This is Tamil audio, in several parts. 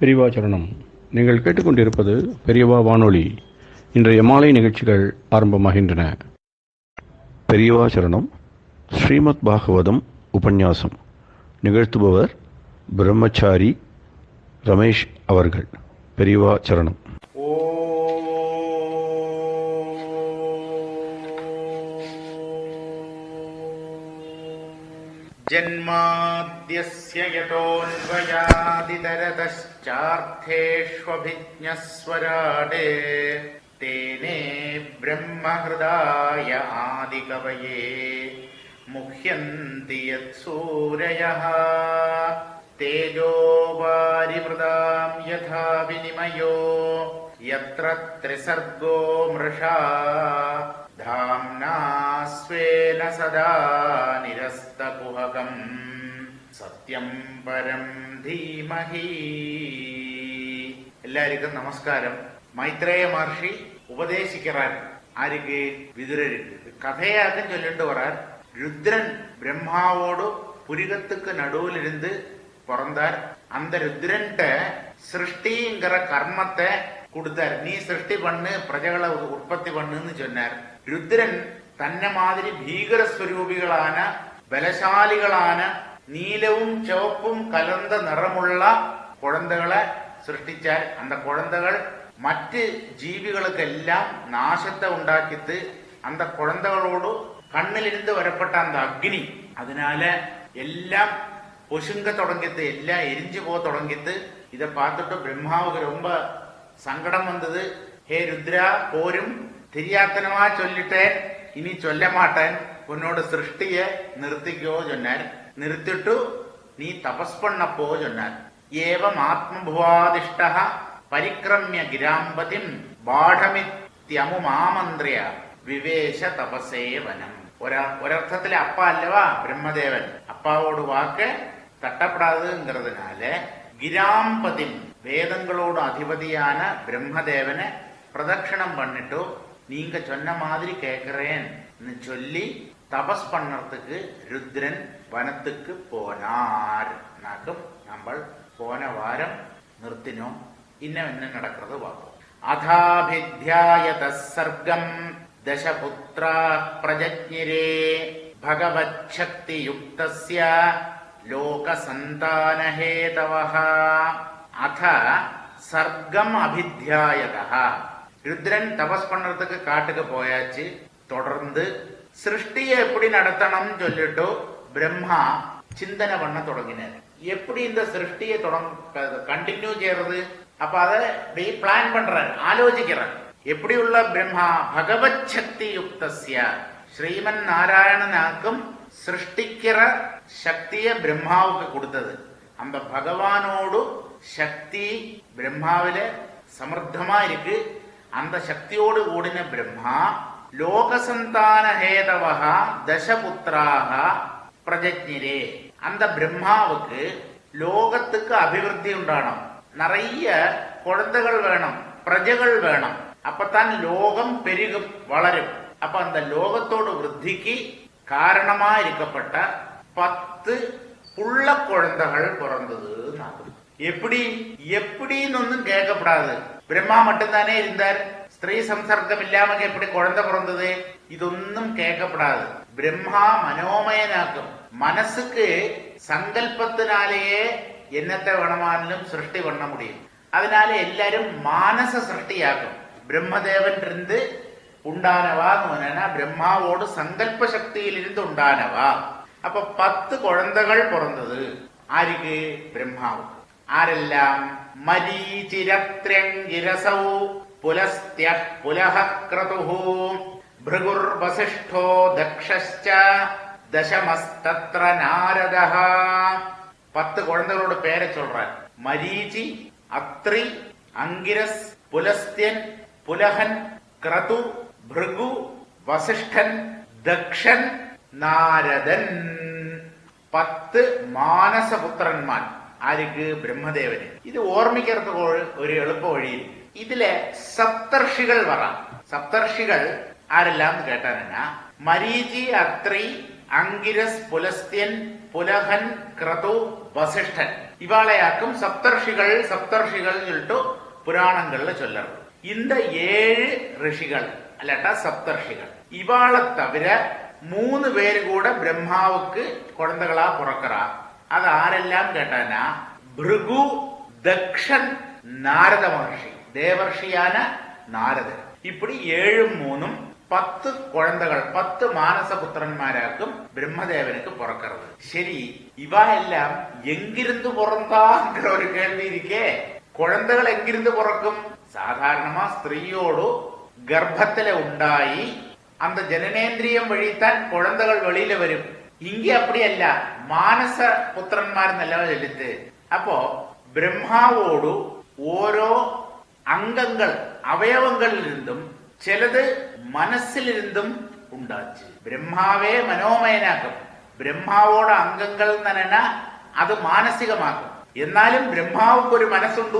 பெரியவா சரணம். நீங்கள் கேட்டுக்கொண்டிருப்பது பெரியவா வானொலி. இன்றைய மாலை நிகழ்ச்சிகள் ஆரம்பமாகின்றன. பெரியவா சரணம். ஸ்ரீமத் பாகவதம் உபன்யாசம் நிகழ்த்துபவர் பிரம்மச்சாரி ரமேஷ் அவர்கள். பெரியவா சரணம். ஜன்மாத்யஸ்ய யதோன்வயாதிதரதச்சார்த்தேஷ்வபிஜ்ஞஸ்வராடே தேனே பிரம்மஹ்ருதாய ஆதிகவயே முஹ்யந்தி யத்சூரயः தேஜோ வாரிமிருதாம் யதா விநிமயோ யத்ர த்ரிசர்கோ மிருஷா தாம்னா ஸ்வேன சதா நிரஸ்தகுஹகம் சத்யம் பரம் தீமஹி. எல்லாருக்கும் நமஸ்காரம். மைத்ரேய மகர்ஷி உபதேசிக்கிறார். ஆருக்கு? விதுரருக்கு. கதையாக சொல்லிட்டு வரார். ருத்ரன் பிரம்மாவோடு புரிகத்துக்கு நடுவில் இருந்து பிறந்தார். அந்த ருத்ரன்ட்ட சிருஷ்டிங்கிற கர்மத்தை கொடுத்தார். நீ சிருஷ்டி பண்ணு, பிரஜைகளை உற்பத்தி பண்ணுன்னு சொன்னார். ருத்ரன் தன்னை மாதிரி பீகரஸ்வரூபிகளான பலசாலிகளான நீலவும் சிவப்பும் கலந்த நிறமுள்ள குழந்தைகளை சிருഷ്ടിച്ചാர். அந்த குழந்தைகள் മറ്റ് ജീവികൾക്കെല്ലാം നാശത്തെ ഉണ്ടാക്കിത്ത് அந்த குழந்தைகளோடு கண்ணிலிருந்து வரப்பட்ட அந்த அக்னி அதனால எல்லாம் பொசுங்க தொடங்கித்து, எல்லாம் எரிஞ்சு போக தொடங்கித்து. இதை பார்த்துட்டு பிரம்மாவுக்கு ரொம்ப சங்கடம் வந்தது. ஹே ருத்ரா, போரும் தெரியாத்தனமா சொல்லிட்டேன், இனி சொல்ல மாட்டேன், உன்னோட சிருஷ்டியை நிறுத்திக்கோ சொன்னார். நிறுத்திட்டு நீ தபஸ் பண்ணப்போ சொன்னார். ஏவம் ஆத்மபுவாதிஷ்ட പരിക്രമ്യ ഗിരാമ്പതിം ബാഢമിത്യമുമാമന്ത്രിയ വിവേശ തപസേവനം. ഒരർത്ഥത്തില് അപ്പ അല്ലവാ ബ്രഹ്മദേവൻ. അപ്പാവോട് വാക്ക് തട്ടപ്പെടാതുங்கிறதுனால ഗിരാമ്പതിം വേദங்களோட அதிபதியான பிரம்மதேவனை பிரதட்சணம் பண்ணிட்டு நீங்க சொன்ன மாதிரி கேட்கிறேன்னு சொல்லி தபஸ் பண்ணறதுக்கு ருத்ரன் வனத்துக்கு போனார். நம்ம போன வாரம் നിർത്തിനോം. இன்னும் என்ன நடக்கிறது பார்ப்போம். அதாபித்யாயத சர்க்கம் தசபுத்ரா பிரஜஞிரே பகவச்சக்தி யுக்தஸ்ய லோகசந்தானஹேதவஹ. அத சர்க்கம் அபித்யாயதः. ருத்ரன் தபஸ் பண்றதுக்கு காட்டுக்கு போயாச்சு. தொடர்ந்து சிருஷ்டியை எப்படி நடத்தணும்னு சொல்லிட்டு பிரம்மா சிந்தனை பண்ண தொடங்கினார். எப்படி இந்த சிருஷ்டியை கண்டினியூ செய்யறது? அப்ப அதை பிளான் பண்றார், ஆலோசிக்கிறார். எப்படி உள்ள பிரம்மா பகவத் சக்தி யுக்தஸ்ய, ஸ்ரீமன் நாராயணனாக்கும் சிருஷ்டிக்கிற சக்தியை பிரம்மாவுக்கு கொடுத்தது. அந்த பகவானோடு சக்தி பிரம்மாவில சமர்த்தமா இருக்கு. அந்த சக்தியோடு கூடின பிரம்மா லோகசந்தான ஹேதவஹ தசபுத்ராக பிரஜஞிரே. அந்த பிரம்மாவுக்கு லோகத்துக்கு அபிவிருத்தி உண்டானோம், நிறைய குழந்தைகள் வேணும், பிரஜைகள் வேணும். அப்பத்தான் லோகம் பெருகும், வளரும். அப்ப அந்த லோகத்தோட விருத்திக்கு காரணமா இருக்கப்பட்ட 10 புள்ள குழந்தைகள் பிறந்தது. எப்படின்னு ஒன்னும் கேட்கப்படாது. பிரம்மா மட்டும்தானே இருந்தார். ஸ்திரீ சம்சர்க்கம் இல்லாம எப்படி குழந்தை பிறந்தது? ഇതൊന്നും കേൾക്കപ്പെടാതെ ബ്രഹ്മാ മനോമയനാക്കും. മനസ്സുക്ക് സങ്കല്പത്തിനാலேயே എന്നത്തെ വേണമാനും സൃഷ്ടി பண்ண முடியும். அதனால எல்லாரும் மானச சிருஷ்டியாக்கும். பிரம்மதேவன் இருந்து உண்டானவா பிரம்மாவோடு சங்கல்ப சக்தியில் இருந்து உண்டானவா. அப்ப 10 குழந்தைகள் பிறந்தது. ஆருக்கு? பிரம்மாவுக்கு. ஆரெல்லாம்? மரீചിരത്രംഗിരസൗ പുലസ്ത്യ പുലഃ ക്രതുഃ ഭൃഗുർ വസിഷ്ഠോ ദക്ഷശ്ച ദശമസ്തത്ര നാരദഃ. 10 குழந்தைகளோட பேரை சொல்றார். மரீச்சி, அத்ரி, அங்கிரஸ், புலஸ்தியன், புலகன், கிரது, பிருகு, வசிஷ்டன், தக்ஷன், നാരദൻ. 10 മാനസപുത്രന്മാർ. ആർക്ക്? ബ്രഹ്മദേവന്. ഇത് ഓർമ്മിக்கிறதுக்கு ഒരു എളുപ്പ വഴിയിൽ ഇതിലെ സപ്തർഷികൾ വരാം. സപ്തർഷികൾ ആരെല്ലാം കേട്ടാനാ? മരീചി, അത്രി, അങ്കിരസ്, പുലസ്ത്യൻ, പുലഹൻ, ക്രതു, വസിഷ്ഠൻ. இவாளையாக்கும் சப்தர்ஷிகள் சப்தர்ஷிகள் சொல்லிட்டு புராணங்கள்ல சொல்லறது. இந்த 7 ரிஷிகள் அல்லாட்டா சப்தர்ஷிகள் இவாளை தவிர 3 பேரு கூட பிரம்மாவுக்கு குழந்தைகளா பிறக்கிறா. அது ஆரெல்லாம் கேட்டானா பிருகு, தக்ஷன், நாரத மகர்ஷி, தேவர்ஷியான நாரதர். இப்படி 7 3 10 குழந்தைகள், 10 மானச புத்திரன்மாராக்கும் பிரம்மதேவனுக்கு பிறக்கிறது. சரி, இவா எல்லாம் எங்கிருந்து பிறந்தாங்கிற ஒரு கேள்வி இருக்கே. குழந்தைகள் எங்கிருந்து பிறக்கும்? சாதாரணமா ஸ்திரீயோடு கர்ப்பத்தில உண்டாயி அந்த ஜனனேந்திரியம் வழித்தான் குழந்தைகள் வெளியில வரும். இங்கே அப்படியല്ല, മാനസ പുത്രന്മാരെന്നല്ല ചൊല്ലിത്ത്. അപ്പോ ബ്രഹ്മാവോടു ഓരോ അംഗങ്ങൾ അവയവങ്ങളിലിരുന്നും ചിലത് മനസ്സിലിരുന്നും ഉണ്ടാച്ചു. ബ്രഹ്മാവേ മനോമയനാക്കും. ബ്രഹ്മാവോട് അംഗങ്ങൾ നനന അത് മാനസികമാക്കും. എന്നാലും ബ്രഹ്മാവുക്ക് ഒരു മനസ്സുണ്ടു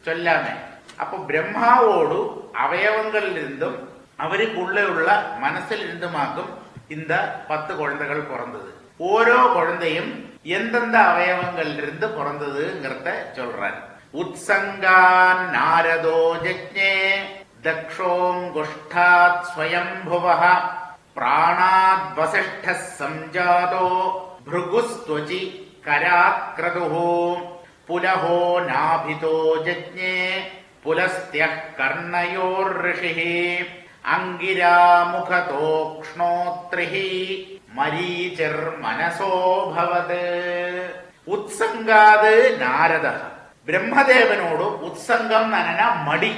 ചൊല്ലാമേ. അപ്പൊ ബ്രഹ്മാവോടു അവയവങ്ങളിലിരുന്നും അവരുക്കുള്ള മനസ്സിലിരുന്നുമാക്കും இந்த 10 குழந்தைகள் பிறந்தது. ஓரோ குழந்தையும் எந்தெந்த அவயவங்களிலிருந்து பிறந்ததுங்கிறத சொல்றார். உத்சங்கான் நாரதோ ஜஜ்ஞே தக்ஷோங்குஷ்டாத் ஸ்வயம்புவஹ பிராணாத் வசிஷ்டஸ் சம்ஜாதோ भृगुस्त्वचि करात् क्रतुः पुलहो नाभितो जज्ञे पुलस्त्यः कर्णयोर्ऋषिः അങ്കിരാമുഖതോക്ഷ്ണോത്രിഃ മരീചിർമനസോഭവത്. உத்சங்காது நாரத பிரம்மதேவனோடு உத்சங்கம் நனன மடி.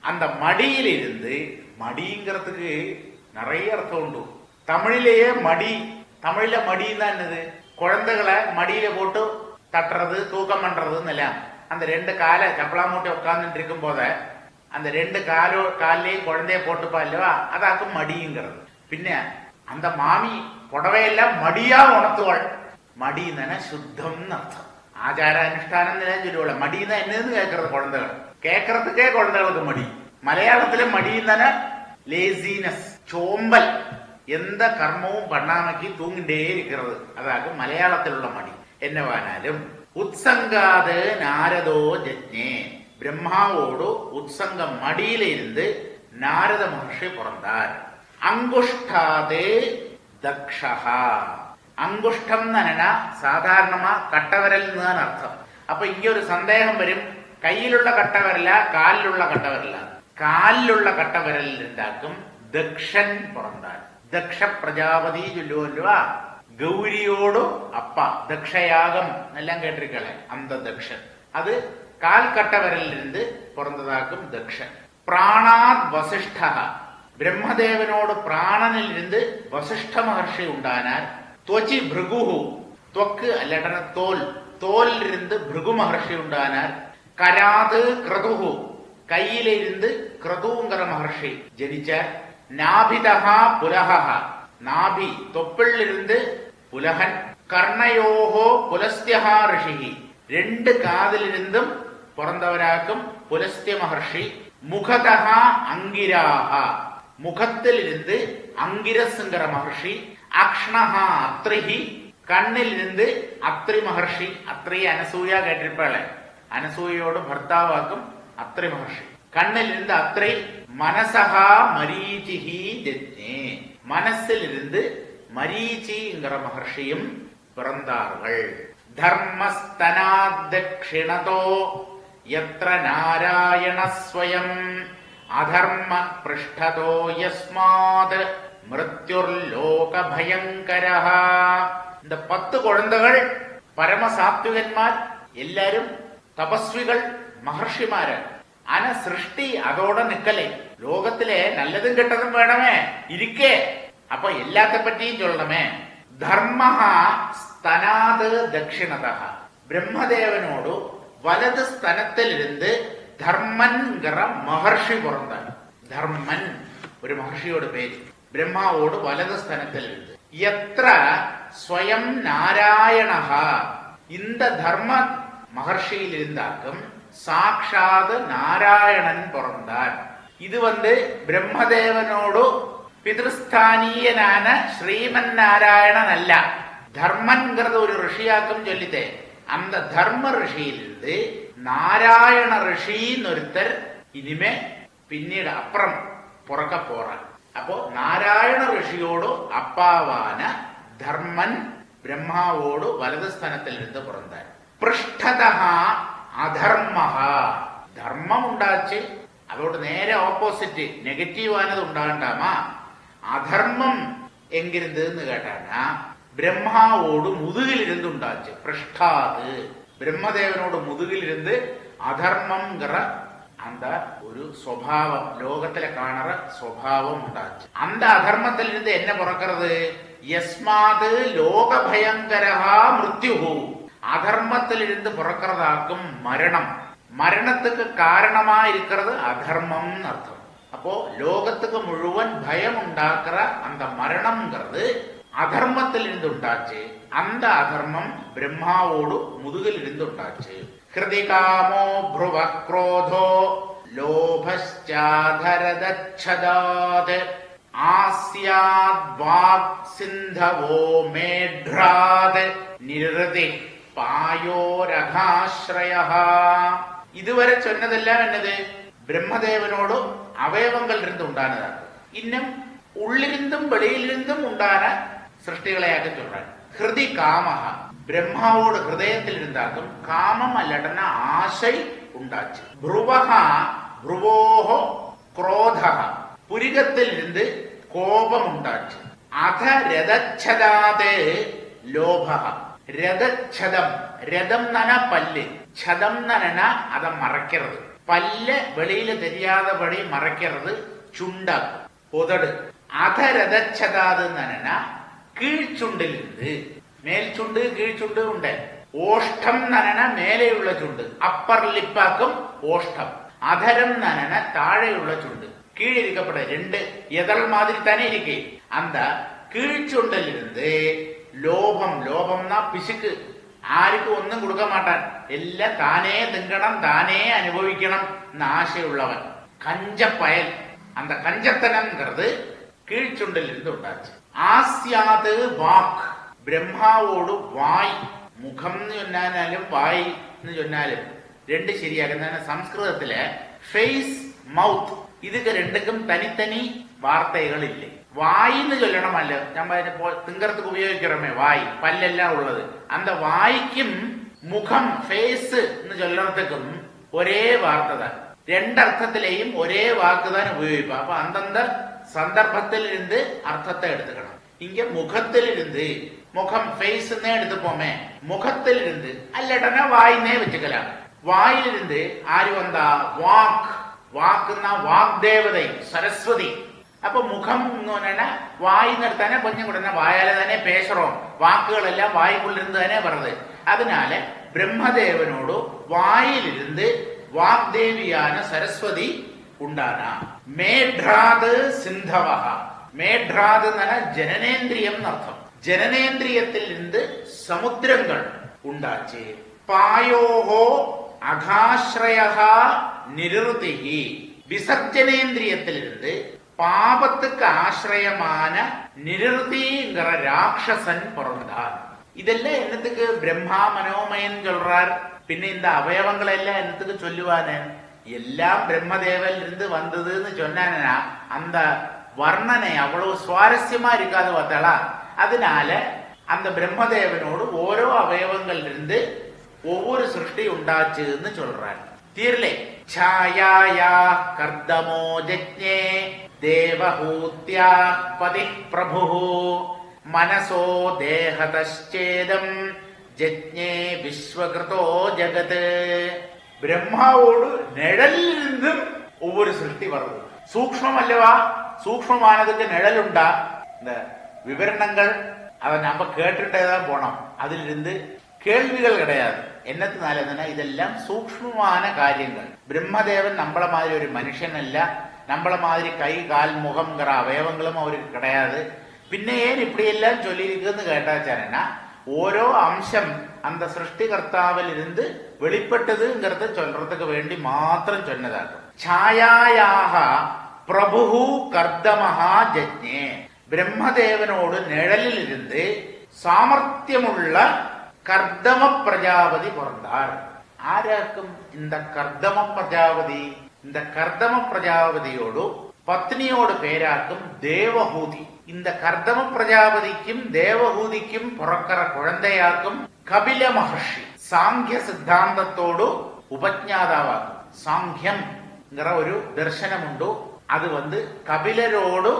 அந்த மடியிலிருந்து, மடிங்கிறதுக்கு நிறைய அர்த்தம் உண்டு. தமிழிலேயே மடி, தமிழ்ல மடின்னா என்னது? குழந்தைகளை மடியில போட்டு தட்டுறது, தூக்கம் பண்றதுன்னு எல்லாம். அந்த 2 காலை சப்பலா மூட்டை உட்கார்ந்துட்டு இருக்கும் போத அந்த 2 காலையும் குழந்தைய போட்டுப்பா இல்லவா, அதாக்கும் மடிங்கிறது. பின்ன அந்த மாமி புடவையெல்லாம் மடியா உணர்த்துவாள். மடின்னு சுத்தம்னு அர்த்தம். ஆச்சார அனுஷ்டானம் சொல்லுவாள். மடினா என்னன்னு கேட்கறது குழந்தைகள். கேட்கறதுக்கே குழந்தைகளுக்கு மடி. மலையாளத்துல மடின்னு லேசினஸ், சோம்பல். எந்த கர்மமும் பண்ணாமக்கி தூங்கிட்டே இருக்கிறது, அதாக்கும் மலையாளத்தில் உள்ள மடி. என்னவானாலும் உத்சங்காது நாரதோ ஜஜ்ஞே, பிரம்மாவோடு உத்சங்கம் மடியில இருந்து நாரத மகர்ஷி பிறந்தார். அங்குஷ்டாது தக்ஷஹா. அங்குஷ்டம் சாதாரணமா கட்டவரல் தான் அர்த்தம். அப்ப இங்க ஒரு சந்தேகம் வரும். கையிലുള്ള கட்டவரல, காலிലുള്ള கட்டவரல? காலிലുള്ള கட்டவரல் இருந்தாக்கும் தக்ஷன் பிறந்தார். தக்ஷ பிரஜாபதி சொல்லுவா. கௌரியோடு அப்பா தக்ஷயாகம் எல்லாம் கேட்டிருக்கல. அந்த தக்ஷன் அது கால் கட்டவரிலிருந்து பிறந்ததாக்கும் தக்ஷன். பிராணாத் வசிஷ்ட, பிரம்மதேவனோடு பிராணனில் இருந்து வசிஷ்ட மகர்ஷி உண்டானார். துவச்சி பிருகு, தொக்கு அல்லடன தோல், தோலில் இருந்து பிருகு மகர்ஷி உண்டானார். கராது கிரதுகு, கையில இருந்து கிரதுங்கிற மகர்ஷி ஜனிச்சார். நாபிதா புலகா, நாபி தொப்பில் இருந்து புலகன். கர்ணயோகோ புலஸ்தியா ரிஷி, 2 காதிலிருந்தும் பிறந்தவராக்கும் புலஸ்திய மகர்ஷி. முகதா அங்கிராக, முகத்தில் இருந்து அங்கிரஸ்ங்கிற மகர்ஷி. அக்ஷ்ணஹா அத்ரிஹி, கண்ணில் இருந்து அத்ரி மகர்ஷி. அத்ரி அனசூயா கேட்டிருப்பாள, அனசூயோடு பர்த்தாவாக்கும் அத்ரி மகர்ஷி. கண்ணில் இருந்து அத்ரி. மனசகா மரீச்சிஹி ஜஜ்ஞே, மனசில் இருந்து மரீச்சிங்கிற மகர்ஷியும் பிறந்தார்கள். தர்மஸ்தனாதக்ஷிணதோ யத்ர நாராயண ஸ்வயம் அதர்ம பிருஷ்டதோ யஸ்மாத் மிருத்யுர்லோக பயங்கரஹ. இந்த 10 குழந்தைகள் പരമസാത്വികന്മാർ, എല്ലാരും തപസ്വികൾ, മഹർഷിമാര്. അന സൃഷ്ടി അതോടെ നിക്കലേ. ലോകത്തിലെ നല്ലതും കെട്ടതും വേണമേ ഇരിക്കേ. അപ്പൊ എല്ലാത്തെ പറ്റിയും ചൊല്ലണമേ. ധർമ്മ സ്തനാത് ദക്ഷിണത, ബ്രഹ്മദേവനോട് വലത് സ്തനത്തിലിരുന്ന് ധർമ്മൻഗറ മഹർഷി പിറந்தார். ധർമ്മൻ ഒരു മഹർഷിയോട് പേര്. ബ്രഹ്മാവോട് വലത് സ്തനത്തിലിരുന്ന്. എത്ര സ്വയം നാരായണ, இந்த தர்ம மகர்ஷியில் இருந்தாக்கும் சாட்சாத் நாராயணன் பிறந்தார். இது பிரம்மதேவனோடு பிதൃസ്ഥാനീയനാன ശ്രീമൻ നാരായണൻ അല്ല. ധർമ്മൻகிறது ഒരു ഋഷിയാക്കും ചൊല്ലിത്തേ. அந்த தர்ம ரிஷியிலிருந்து நாராயண ரிஷின்னு ஒருத்தர் இனிமே பின்னீട് അപ്പുറം പുറക്ക പോറാൻ. അപ്പോ നാരായണ ഋഷിയോട് അപ്പാവാന ധർമ്മൻ ബ്രഹ്മാവോട് വലത് സ്ഥാനത്തിലിരുന്ന് പുറന്താൻ. പൃഷ്ഠത അധർമ്മ, ധർമ്മം ഉണ്ടാച്ച് അതോട് നേരെ ഓപ്പോസിറ്റ് നെഗറ്റീവ് ആനത് ഉണ്ടാകണ്ടാമാ. അധർമ്മം എങ്കിരുന്ന് കേട്ടാണ് ബ്രഹ്മാവോട് മുതുകിലിരുന്നുണ്ടാച്ച്. പൃഷ്ഠാത് ബ്രഹ്മദേവനോട് മുതുകിലിരുന്ന് അധർമ്മംங்கிற அந்த ஒரு சுபாவம் லோகத்துல காணற சுபாவம் உண்டாச்சு. அந்த அதர்மத்தில் இருந்து என்ன பிறக்கிறது? யஸ்மாது லோக பயங்கரஹா மிருத்யுஹு, அதர்மத்தில் இருந்து பிறக்கிறதாக்கும் மரணம். மரணத்துக்கு காரணமா இருக்கிறது அதர்மம் அர்த்தம். அப்போ லோகத்துக்கு முழுவன் பயம் உண்டாக்குற அந்த மரணம்ங்கிறது அதர்மத்தில் இருந்து உண்டாச்சு. அந்த அதர்மம் பிரம்மாவோடு முதுகில் இருந்து உண்டாச்சு. ஹிருதி காமோ ப்ருவ க்ரோதோ லோபஸ்சாதரதச்சதாத் ஆஸ்யாத் வாக் சிந்தவோ மேட்ராத் நிருதி பாயோரகாஸ்ரயஹ. இதுவரை சொன்னதெல்லாம் என்னது? பிரம்மதேவனோடு அவயவங்கள் இருந்து உண்டானதாக. இன்னும் உள்ளிருந்தும் வெளியிலிருந்தும் உண்டான சிருஷ்டிகளையாக சொல்றாங்க. ஹிருதி காமஹா, பிரம்மாவோட ஹிருதயத்தில் இருந்தாலும் காமம் அல்லடனா ஆசை உண்டாச்சு. ப்ருவஹா, ப்ருவோஹோ குரோதஹ, புரிகத்தில் இருந்து கோபம் உண்டாச்சு. அத ரதச்சதாதே லோபஹ, ரதச்சதம், ரதம் நன பல்லு, சதம் நன அதை மறைக்கிறது. பல்ல வெளியில தெரியாதபடி மறைக்கிறது சுண்டா உதடு. அத ரதச்சதாது நனா கீழ்ச்சுண்டிலிருந்து, மேல் சுண்டு கீழ்ச்சுண்டு உண்டு. ஓஷ்டம் நனன மேலேயுள்ள சுண்டு, அப்பர் லிப்பாக்கும் ஓஷ்டம். அதரம் நனன தாഴെയുള്ള சுண்டு, கீழே இருக்கப்பட ரெண்டு எதல் மாதிரி தானே இருக்கு. அந்த கீழ்ச்சுண்டில் இருந்து லோபம், லோபம்னா பிசுக்கு, ആർക്കും ഒന്നും കൊടുക്കാൻ മാട്ടാൻ, എല്ലാം താനേ തിങ്കണം താനേ അനുഭവിക്കണം എന്ന് ആശയുള്ളവൻ കഞ്ചപ്പയൽ. அந்த கஞ்சத்தனம்ங்கிறது கீழ்ச்சுண்டில் இருந்து உண்டாச்சு. ஆஸ்யாது வாக், ബ്രഹ്മാവോട് വായ്, മുഖം എന്ന് ചൊന്നാലും വായ് എന്ന് ചൊന്നാലും രണ്ട് ശരിയാകുന്ന സംസ്കൃതത്തില് ഫേസ് മൗത്ത് ഇതൊക്കെ രണ്ടുക്കും തനിത്തനി വാർത്തകളില്ലേ. വായ് എന്ന് ചൊല്ലണമല്ലോ, ഞാൻ തിങ്കറത്തുക്ക് ഉപയോഗിക്കണമേ വായ്, പല്ലെല്ലാം ഉള്ളത്. அந்த വായ്ക്കും മുഖം ഫേസ് എന്ന് ചൊല്ലണത്തേക്കും ഒരേ വാർത്ത தான். രണ്ടർത്ഥത്തിലെയും ഒരേ വാക്ക് தான் ഉപയോഗിப்பா. அப்ப அந்தந்த சந்தர்ப்பத்தில் இருந்து அர்த்தத்தை எடுத்துக்கணும். இங்க முகத்தில் இருந்து, முகம் ஃபேஸ்ன்னே எடுத்துப்போமே, முகத்தில் இருந்து அல்லடனா வாயினே வச்சுக்கலாம். வாயிலிருந்து ஆறு வந்தா வாக், வாக்குன்னா வாக் தேவதை சரஸ்வதி. அப்ப முகம் வாயின்னு எடுத்தானே கொஞ்சம் கூட வாயால தானே பேசுறோம், வாக்குகள் எல்லாம் வாய்க்குள்ளிருந்து தானே வருது. அதனால பிரம்மதேவனோடு வாயிலிருந்து வாக்தேவியான சரஸ்வதி உண்டானா. மேட்ராது சிந்தவஹா, மேட்ராது ஜனனேந்திரியம் அர்த்தம். ஜனனேந்திரியத்தில் இருந்து சமுத்திரங்கள் உண்டாச்சு. பாயோஹோ அகாஸ்ரயஹா நிருதிஹி, விசர்ஜனேந்திரியத்திலிருந்து பாபத்துக்கு ஆசிரியமான நிருதிங்கிற ராட்சசன் பிறந்தான். இதெல்லாம் என்னத்துக்கு பிரம்மா மனோமயன் சொல்றார். பின்ன இந்த அவயவங்கள் எல்லாம் என்னத்துக்கு சொல்லுவானே? எல்லாம் பிரம்மதேவல் இருந்து வந்ததுன்னு சொன்னா அந்த வர்ணனை அவ்வளவு சுவாரஸ்யமா இருக்காது பார்த்தாளா. அதனால அந்த பிரம்மதேவனோடு ஓரோ அவயவங்கள் இருந்து ஒவ்வொரு சிருஷ்டி உண்டாச்சுன்னு சொல்றார். தீர்லே ಛಾಯಾಯಾ கர்தமோ ஜக்ஞே தேவஹூத்யா பதி பிரபு மனசோ தேகதச்சேதம் ஜக்ஞே விஸ்வகிருதோ ஜகத். பிரம்மாவோடு நிழலிலிருந்தும் ஒவ்வொரு சிருஷ்டி வருது. சூக்ஷ்மம் அல்லவா, சூக்ஷ்மமானதுக்கு நிழல் உண்டா? இந்த விவரணங்கள் அதை நம்ம கேட்டுட்டேதான் போனோம். அதிலிருந்து கேள்விகள் கிடையாது. എന്നത്തിനാല ഇതെല്ലാം സൂക്ഷ്മமான കാര്യങ്ങൾ. பிரம்மதேவன் நம்மள மாதிரி ஒரு மனுஷன் அல்ல, நம்மள மாதிரி கை கால் முகம்ங்கிற அவயவங்களும் அவருக்கு கிடையாது. പിന്നെ ஏன் இப்படி எல்லாம் சொல்லியிருக்குன்னு கேட்டாச்சானா, ஓரோ அம்சம் அந்த சிருஷ்டிகர்த்தாவில் இருந்து வெளிப்பட்டதுங்கிறத சொல்றதுக்கு வேண்டி மாத்திரம் சொன்னதாகும். ഛായായാഹ பிரபு கர்தமஹா ஜக்ஞே, பிரம்மதேவனோடு நிழலில் இருந்து சாமர்த்தியமுள்ள கர்தம பிரஜாபதி பிறந்தார். ஆராக்கும் இந்த கர்தம பிரஜாபதி? இந்த கர்தம பிரஜாபதியோடு பத்னியோடு பேராக்கும் தேவஹூதி. இந்த கர்தம பிரஜாபதிக்கும் தேவஹூதிக்கும் பிறக்கிற குழந்தையாக்கும் கபில மகர்ஷி சாங்கிய சித்தாந்தத்தோடு ഉപജ്ഞാതാവാക്കും. സാഖ്യം ഒരു ദർശനമുണ്ടോ അത് കപിലരോട്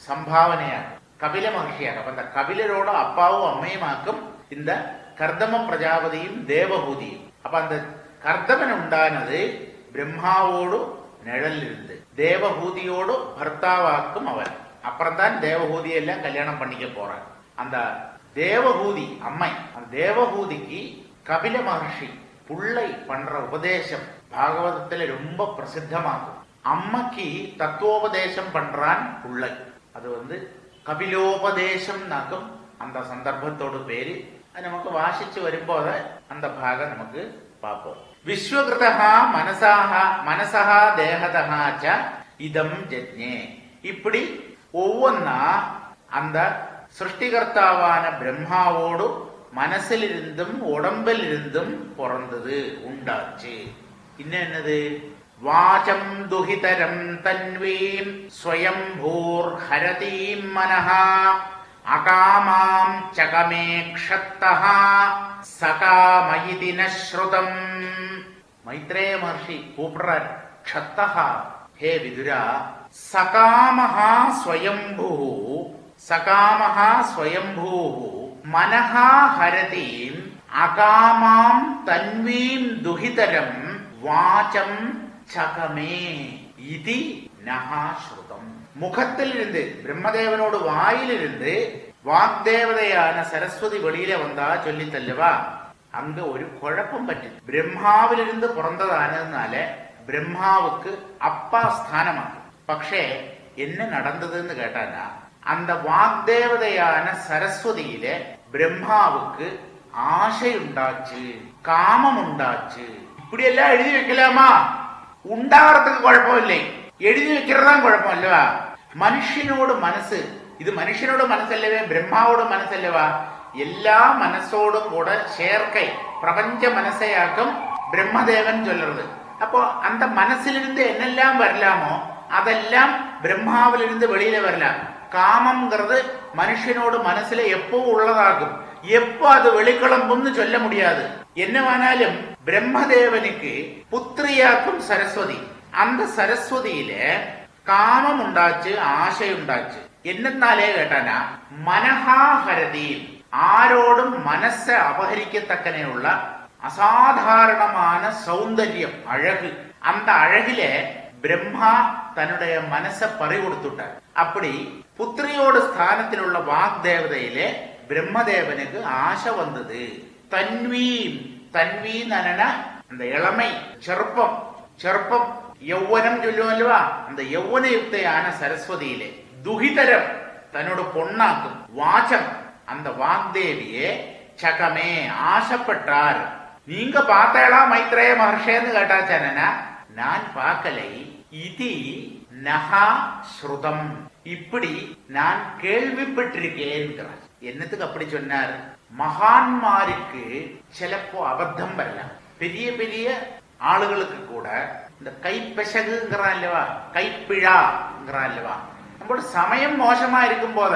സംഭാവനയാക്കും. കപില മഹർഷിയാക്കും. അപ്പൊ കപിലരോട് അപ്പാവും അമ്മയുമാക്കും இந்த கர்தம பிரஜாபதியும் தேவஹூதியும். அப்ப அந்த கர்தமன் உண்டானது பிரம்மாவோடு நிழல் இருந்து தேவஹூதியோடு பர்த்தாவாக்கும் அவன். அப்புறம்தான் தேவஹூதி எல்லாம் கல்யாணம் பண்ணிக்க போறான். அந்த தேவஹூதி அம்மை, அந்த தேவஹூதிக்கு கபில மகர்ஷி புள்ளை பண்ற உபதேசம் பாகவதத்துல ரொம்ப பிரசித்தமாகும். அம்மைக்கு தத்துவோபதேசம் பண்றான் புள்ளை. அது கபிலோபதேசம் நாக்கும். அந்த சந்தர்ப்பத்தோடு பேரு அது நமக்கு வாசிச்சு வரும்போது அந்த பாகம் நமக்கு பார்ப்போம். விஸ்வகிருதா மனசா தேகதா ச இதம் ஜஜ்ஞே. இப்படி ஒவ்வொன்னா அந்த சிருஷ்டிகர்த்தாவான பிரம்மாவோடு மனசிலிருந்தும் உடம்பிலிருந்தும் பிறந்தது, உண்டாச்சு. இன்னும் என்னது? வாசம் துஹிதரம் தன்வீம் ஸ்வயம்பூர் ஹரதீம் மனஹா அகாமாம் சகமே க்ஷத்தஹ சகாமயிதி நஸ்ருதம். மைத்ரேய மகர்ஷி கூப்பிடுறார். க்ஷத்தஹ, ஹே விதுரா, சகாமஹா ஸ்வயம்பூ, சகாமஹா ஸ்வயம்பூ மனஹா ஹரதீம் அகாமாம் தன்வீம் துஹிதரம் வாசம் சகமே இதி நஹா ஸ்ருதம். முகத்திலிருந்து பிரம்மதேவனோடு வாயிலிருந்து வாக்தேவதையான சரஸ்வதி வெளியில வந்தா சொல்லித்தல்லவா, அங்க ஒரு குழப்பம் பற்றி. பிரம்மாவிலிருந்து பிறந்ததானதுனால பிரம்மாவுக்கு அப்பா ஸ்தானமாகும். പക്ഷേ என்ன நடந்ததுன்னு கேட்டானா, அந்த வாக்தேவதையான சரஸ்வதியில பிரம்மாவுக்கு ஆசை உண்டாச்சு, காமம் உண்டாச்சு. இப்படி எல்லாம் எழுதி வைக்கலாமா? உண்டாகிறதுக்கு குழப்பம் இல்லை, எழுதி வைக்கிறதான் குழப்பம் அல்லவா? மனுஷனோட மனசு, இது மனுஷனோட மனசல்லவே, பிரம்மாவோட மனசல்லவா? எல்லா மனசோடும் கூட சேர்க்கை பிரபஞ்ச மனசையாக்கும் பிரம்மதேவன் சொல்றது. அப்போ அந்த மனசிலிருந்து என்னெல்லாம் வரலாமோ அதெல்லாம் பிரம்மாவிலிருந்து வெளியில வரலாம். காமம்ங்கிறது மனுஷனோட மனசுல எப்போ உள்ளதாகும், எப்போ அது வெளிக்கிளம்பும்னு சொல்ல முடியாது. என்னவானாலும் பிரம்மதேவனுக்கு புத்திரியாக்கும் சரஸ்வதி. அந்த சரஸ்வதியில காமம் உண்டாச்சு, ஆசை உண்டாச்சு. என்னன்னாலே கேட்டானா, மனஹாஹரதியில் ആരോടും മനസ്സ് അപഹരിക്കത്തക്കനെയുള്ള അസാധാരണமான സൗന്ദര്യം, அழகு. அந்த அழகில பிரம்மா தன்னுடைய மனசை பறி கொடுத்துட்டார். அப்படி புத்திரியோட ஸ்தானத்திலுள்ள வாக்தேவதையிலே பிரம்மதேவனுக்கு ஆசை வந்தது. தன்வீம், தன்வீன் அந்த இளமை, ചെറുപ്പം, ചെറുപ്പം യൗവനം ചൊല്ലുമല്ലുവാ, அந்த യൗവനയുക്തയാണ് சரஸ்வதியிலே. துஹிதரம் தன்னோட பொண்ணாக்கும். வாச்சம் அந்த வாக்தேவியே சகமே ஆசைப்பட்டார். நீங்க பார்த்தேளா மைத்ரேய மகர்ஷேன்னு கேட்டாச்சானா, நான் பார்க்கலை. இதி நஹா ஸ்ருதம், இப்படி நான் கேள்விப்பட்டிருக்கேன். என்னத்துக்கு அப்படி சொன்னார்? மகான்மாருக்கு சிலப்போ அபத்தம் வரலாம். பெரிய பெரிய ஆளுகளுக்கு கூட இந்த கைப்பெசகுங்கிறான் அல்லவா, கைப்பிழாங்கிறான் அல்லவா, நம்மளோட சமயம் மோசமா இருக்கும் போத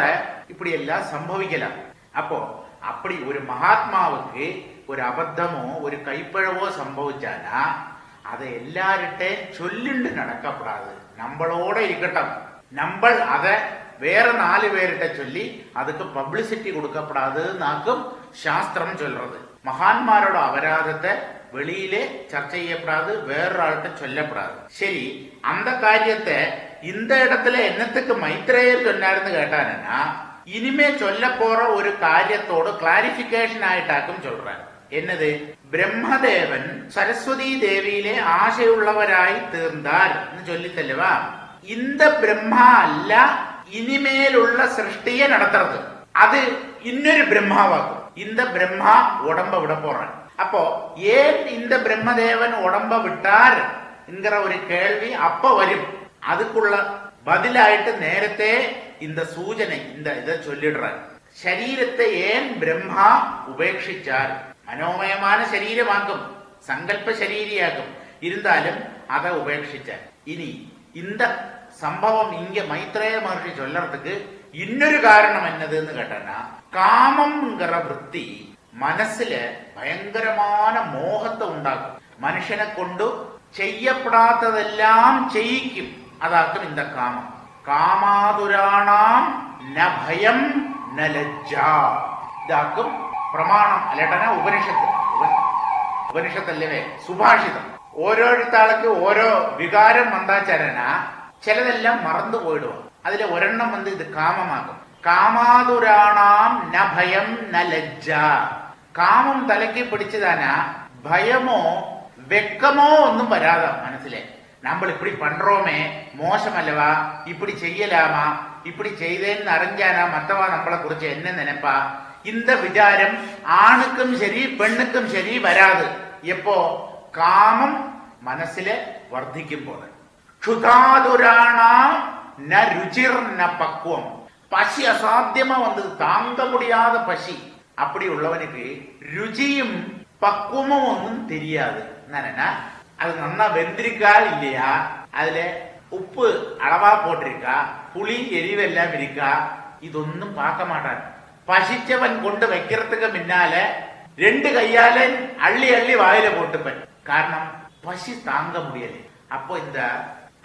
இப்படி எல்லாம் சம்பவிக்கலாம். அப்போ அப்படி ஒரு மகாத்மாவுக்கு ஒரு அபத்தமோ ஒரு கைப்பிழவோ சம்பவிச்சானா அதை எல்லார்கிட்டையும் சொல்லிண்டு நடக்கப்படாது, நம்மளோட இருக்கட்டும். நம்ம அதை வேற 4 பேர்கிட்ட சொல்லி அதுக்கு பப்ளிசிட்டி கொடுக்கப்படாதுன்னாக்கும் சாஸ்திரம் சொல்றது. மகான்மாரோட அபராதத்தை வெளியிலே சர்ச்சை செய்யப்படாது, வேறொராள்கிட்ட சொல்லப்படாது. சரி, அந்த காரியத்தை இந்த இடத்துல என்னத்துக்கு மைத்ரேயர் சொன்னாருன்னு கேட்டானா, இனிமே சொல்ல போற ஒரு காரியத்தோடு கிளாரிபிகேஷன் ஆயிட்டாக்கும் சொல்றாரு. என்னது? பிரம்மதேவன் சரஸ்வதி தேவியிலே ஆசையுள்ளவராய் தீர்ந்தார் சொல்லித்தல்லவா. இந்த பிரம்மா அல்ல இனிமேலுள்ள சிருஷ்டியை நடத்துறது, அது இன்னொரு பிரம்மாவாகும். இந்த பிரம்மா உடம்ப விட போறான். அப்போ ஏன் இந்த பிரம்மதேவன் உடம்ப விட்டார் என்கிற ஒரு கேள்வி அப்ப வரும். அதுக்குள்ள பதிலாயிட்டு நேரத்தே இந்த சூചனை, இந்த இதை சொல்லிடுறார். ശരീരത്തെ ஏன் பிரம்மா உபேட்சிச்சார்? മനോമയமான ശരീരമാക്കും, സങ്കല്പ ശരീരിയാക്കും. இருந்தாலும் அதை உபேட்சிச்ச. இனி இந்த சம்பவம் இங்க மைத்ரேய மகர்ஷி சொல்லறதுக்கு இன்னொரு காரணம் என்னதுன்னு கேட்டனா, காமம்ங்கிற விற்பி മനസ്സിൽ ഭയങ്കരமான മോഹത്തെ ഉണ്ടാക്കും. മനുഷ്യനെ കൊണ്ട് ചെയ്യപ്പെടാത്തതെല്ലാം ചെയ്യിക്കും. അതാക്കും ഇന്ത കാമം. കാമാതുരാണാം ന ഭയം ന ലജ്ജ. ഇതാക്കും പ്രമാണം അല്ലേട്ടന ഉപനിഷത്ത്. ഉപനിഷത്തല്ലേ സുഭാഷിതം. ഓരോരുത്താൾക്ക് ഓരോ വികാരം വന്നാച്ചരന ചിലതെല്ലാം മറന്നു പോയിടുക. അതിലെ ഒരെണ്ണം വന്ന് ഇത് കാമമാക്കും. കാമാതുരാണാം ന ഭയം ന ലജ്ജ. കാമം തലയ്ക്ക് പിടിച്ചതാനാ ഭയമോ വെക്കമോ ഒന്നും വരാതെ മനസ്സിലെ. നമ്മൾ ഇപ്പടി പண்றோமே മോശമല്ലവാ, ഇപ്പടി ചെയ്യലാമാ, ഇപ്പടി ചെയ്തേന്ന് അറിഞ്ഞാനാ മത്തവാ നമ്മളെ കുറിച്ച് എന്നെ നിനപ്പാ. இந்த விசாரம் ஆணுக்கும் சரி பெண்ணுக்கும் சரி வராது. எப்போ? காமம் மனசில வர்த்திக்கும் போது. க்ஷுதாதுராணாம் ந ருச்சிர் ந பக்குவம். பசி அசாத்தியமா வந்தது, தாங்க முடியாத பசி. அப்படி உள்ளவனுக்கு ருச்சியும் பக்குவமும் ஒன்றும் தெரியாது. என்னன்னா, அது நல்லா வெந்திருக்கா இல்லையா, அதுல உப்பு அளவா போட்டிருக்கா, புளி எரிவெல்லாம் இருக்கா, ഇതൊന്നും பார்க்க மாட்டான். பசிச்சவன் கொண்டு வைக்கிறதுக்கு முன்னால ரெண்டு கையால அள்ளி அள்ளி வாயில போட்டுப்பேன். காரணம் பசி தாங்க முடியல. அப்போ இந்த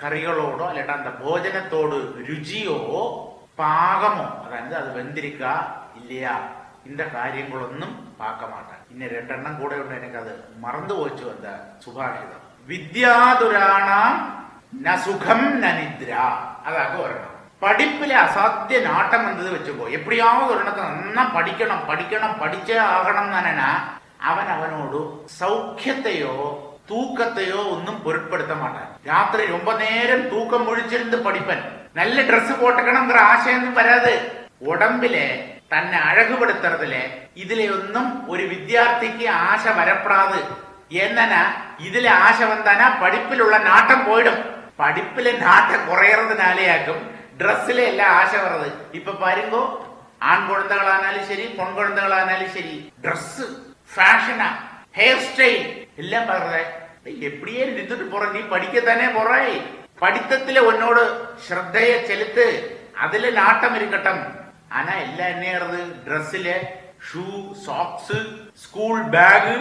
கறிகளோடோ அல்லட்டா அந்த போஜனத்தோடு ருச்சியோ பாகமோ, அதாவது அது வெந்திருக்கா இல்லையா, இந்த காரியங்களொന്നും பார்க்க மாட்டான். இன்னும் ரெண்டெண்ணம் கூட உண்டு, எனக்கு அது மறந்து போச்சு அந்த சுபாஷிதம். வித்யாதுராணாம் ந சுகம் ந நித்ரா. அதாக வரணும். படிப்புல அசாத்திய நாட்டம் வந்தது வச்சுக்கோ. எப்படியாவது ஒரு இடத்துல நல்லா படிக்கணும் படிக்கணும் படிச்சே ஆகணும் தானேனா, அவன் அவனோடு சௌக்கியத்தையோ தூக்கத்தையோ ஒன்னும் பொருட்படுத்த மாட்டான். ராத்திரி ரொம்ப நேரம் தூக்கம் முழிச்சிருந்து படிப்பன். நல்ல ட்ரெஸ் போட்டுக்கணுங்கிற ஆசைയൊന്നും வராது. உடம்பிலே തന്നെ അഴകുപെടുത്തുന്നതില് ഇതിലൊന്നും ഒരു വിദ്യാർത്ഥിക്ക് ആശ വരപ്പെടാതെ. എന്നാ ഇതിലെ ആശ വന്നാനാ പഠിപ്പിലുള്ള നാട്ടം പോയിടും. പഠിപ്പിലെ നാട്ടം കുറയறதுனாலேயாக்கும் ட்ரெஸ்ல எல்லாம் ஆசை வர்றது. இப்ப பாருங்க, ஆண் குழந்தைகளானாலும் சரி பொன் குழந்தைகளானாலும் சரி, ட்ரெஸ் ஃபேஷனா, ஹேர் ஸ்டைல் எல்லாம் பாக்குறத. எப்படியே நின்றுட்டு போற, நீ படிக்கத்தானே போற, படித்தத்துல உன்னோட ஸ்ரத்தைய செலுத்து, அதுல நாட்டம் இருக்கட்டும். ஆனா எல்லாம் என்ன, ட்ரெஸ்ல ஷூ, சாக்ஸ், ஸ்கூல் பேக்,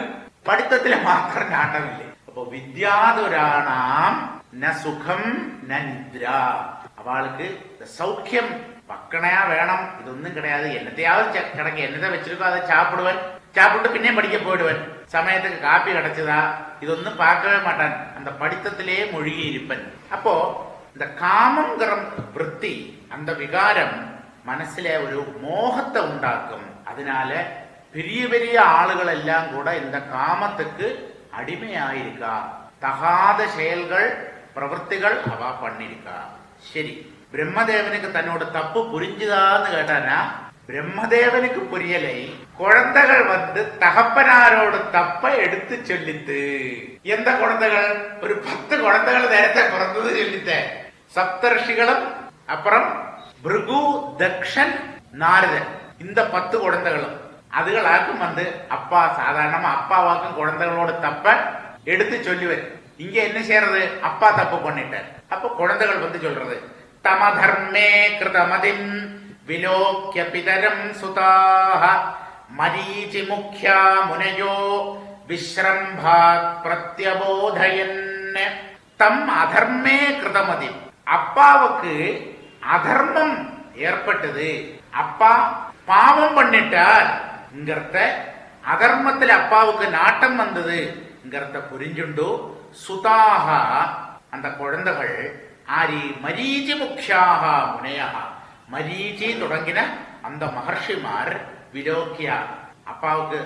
പഠിത്തത്തില് മാത്രം നാട്ടമില്ലേ. അപ്പൊ വിദ്യാതുരാണാം ന സുഖം ന നിദ്ര. അവൾക്ക് സൗഖ്യം പക്കണയാ വേണം, ഇതൊന്നും കിടയാതെ. എന്നത്തെയാவது കിടക്കി, എന്നത്തെ വെച്ചിരിക്കോ அதை சாப்பிடுவன், சாப்பிட்டு பின்னே படிக்க போயிடுவன். சமயத்துக்கு காப்பி கிடைச்சதா, ഇതൊന്നും பார்க்கவே மாட்டான். அந்த படித்தத்திலே மொழிகி இருப்பன். அப்போ இந்த காமங்கிற விற்பி, அந்த விகாரம் മനസ്സിലെ ഒരു മോഹത്തെ ഉണ്ടാക്കും. അതിനാല பெரிய பெரிய ஆளுகள் எல்லாம் கூட இந்த காமத்துக்கு அடிமையாயிருக்கா. தகாத செயல்கள் பிரவൃத்திகள் அவ பண்ணிருக்கா. சரி, பிரம்மதேவனுக்கு தன்னோட தப்பு புரிஞ்சுதான்னு கேட்டானா, பிரம்மதேவனுக்கு புரியலை. குழந்தைகள் வந்து தகப்பனாரோட தப்பை எடுத்து சொல்லித்து. எந்த குழந்தைகள்? ஒரு 10 குழந்தைகள் நேரத்தை பிறந்தது சொல்லித்த. சப்தர்ஷிகளும் அப்புறம் பிருகு, தக்ஷன், நாரதன், இந்த 10 குழந்தைகளும் அதுகளாக்கும் வந்து அப்பா சாதாரணமா அப்பாவாக்கும் குழந்தைகளோட தப்ப எடுத்து சொல்லுவார். இங்க என்ன செய்யறது? அப்பா தப்பு பண்ணிட்டார். அப்ப குழந்தைகள் வந்து சொல்றது, தமதர்மே கிருதமதிம் விலோக்ய பிதரம் சுதாஹ மரீச்சி முக்யா முனையோ விஸ்ரம்பாத் பிரத்யபோதயன். தம் அதர்மே கிருதமதி. அப்பாவுக்கு அதர்மம் ஏற்பட்டது, அப்பா பாவம் பண்ணிட்டார். அதர்மத்தில் அப்பாவுக்கு நாட்டம் வந்தது புரிஞ்சுண்டு சுதாகா அந்த குழந்தைகள் ஆரி மரீச்சி முக்ஷாக முனையா, மரீச்சி தொடங்கின அந்த மகர்ஷிமார் விலோக்கியா அப்பாவுக்கு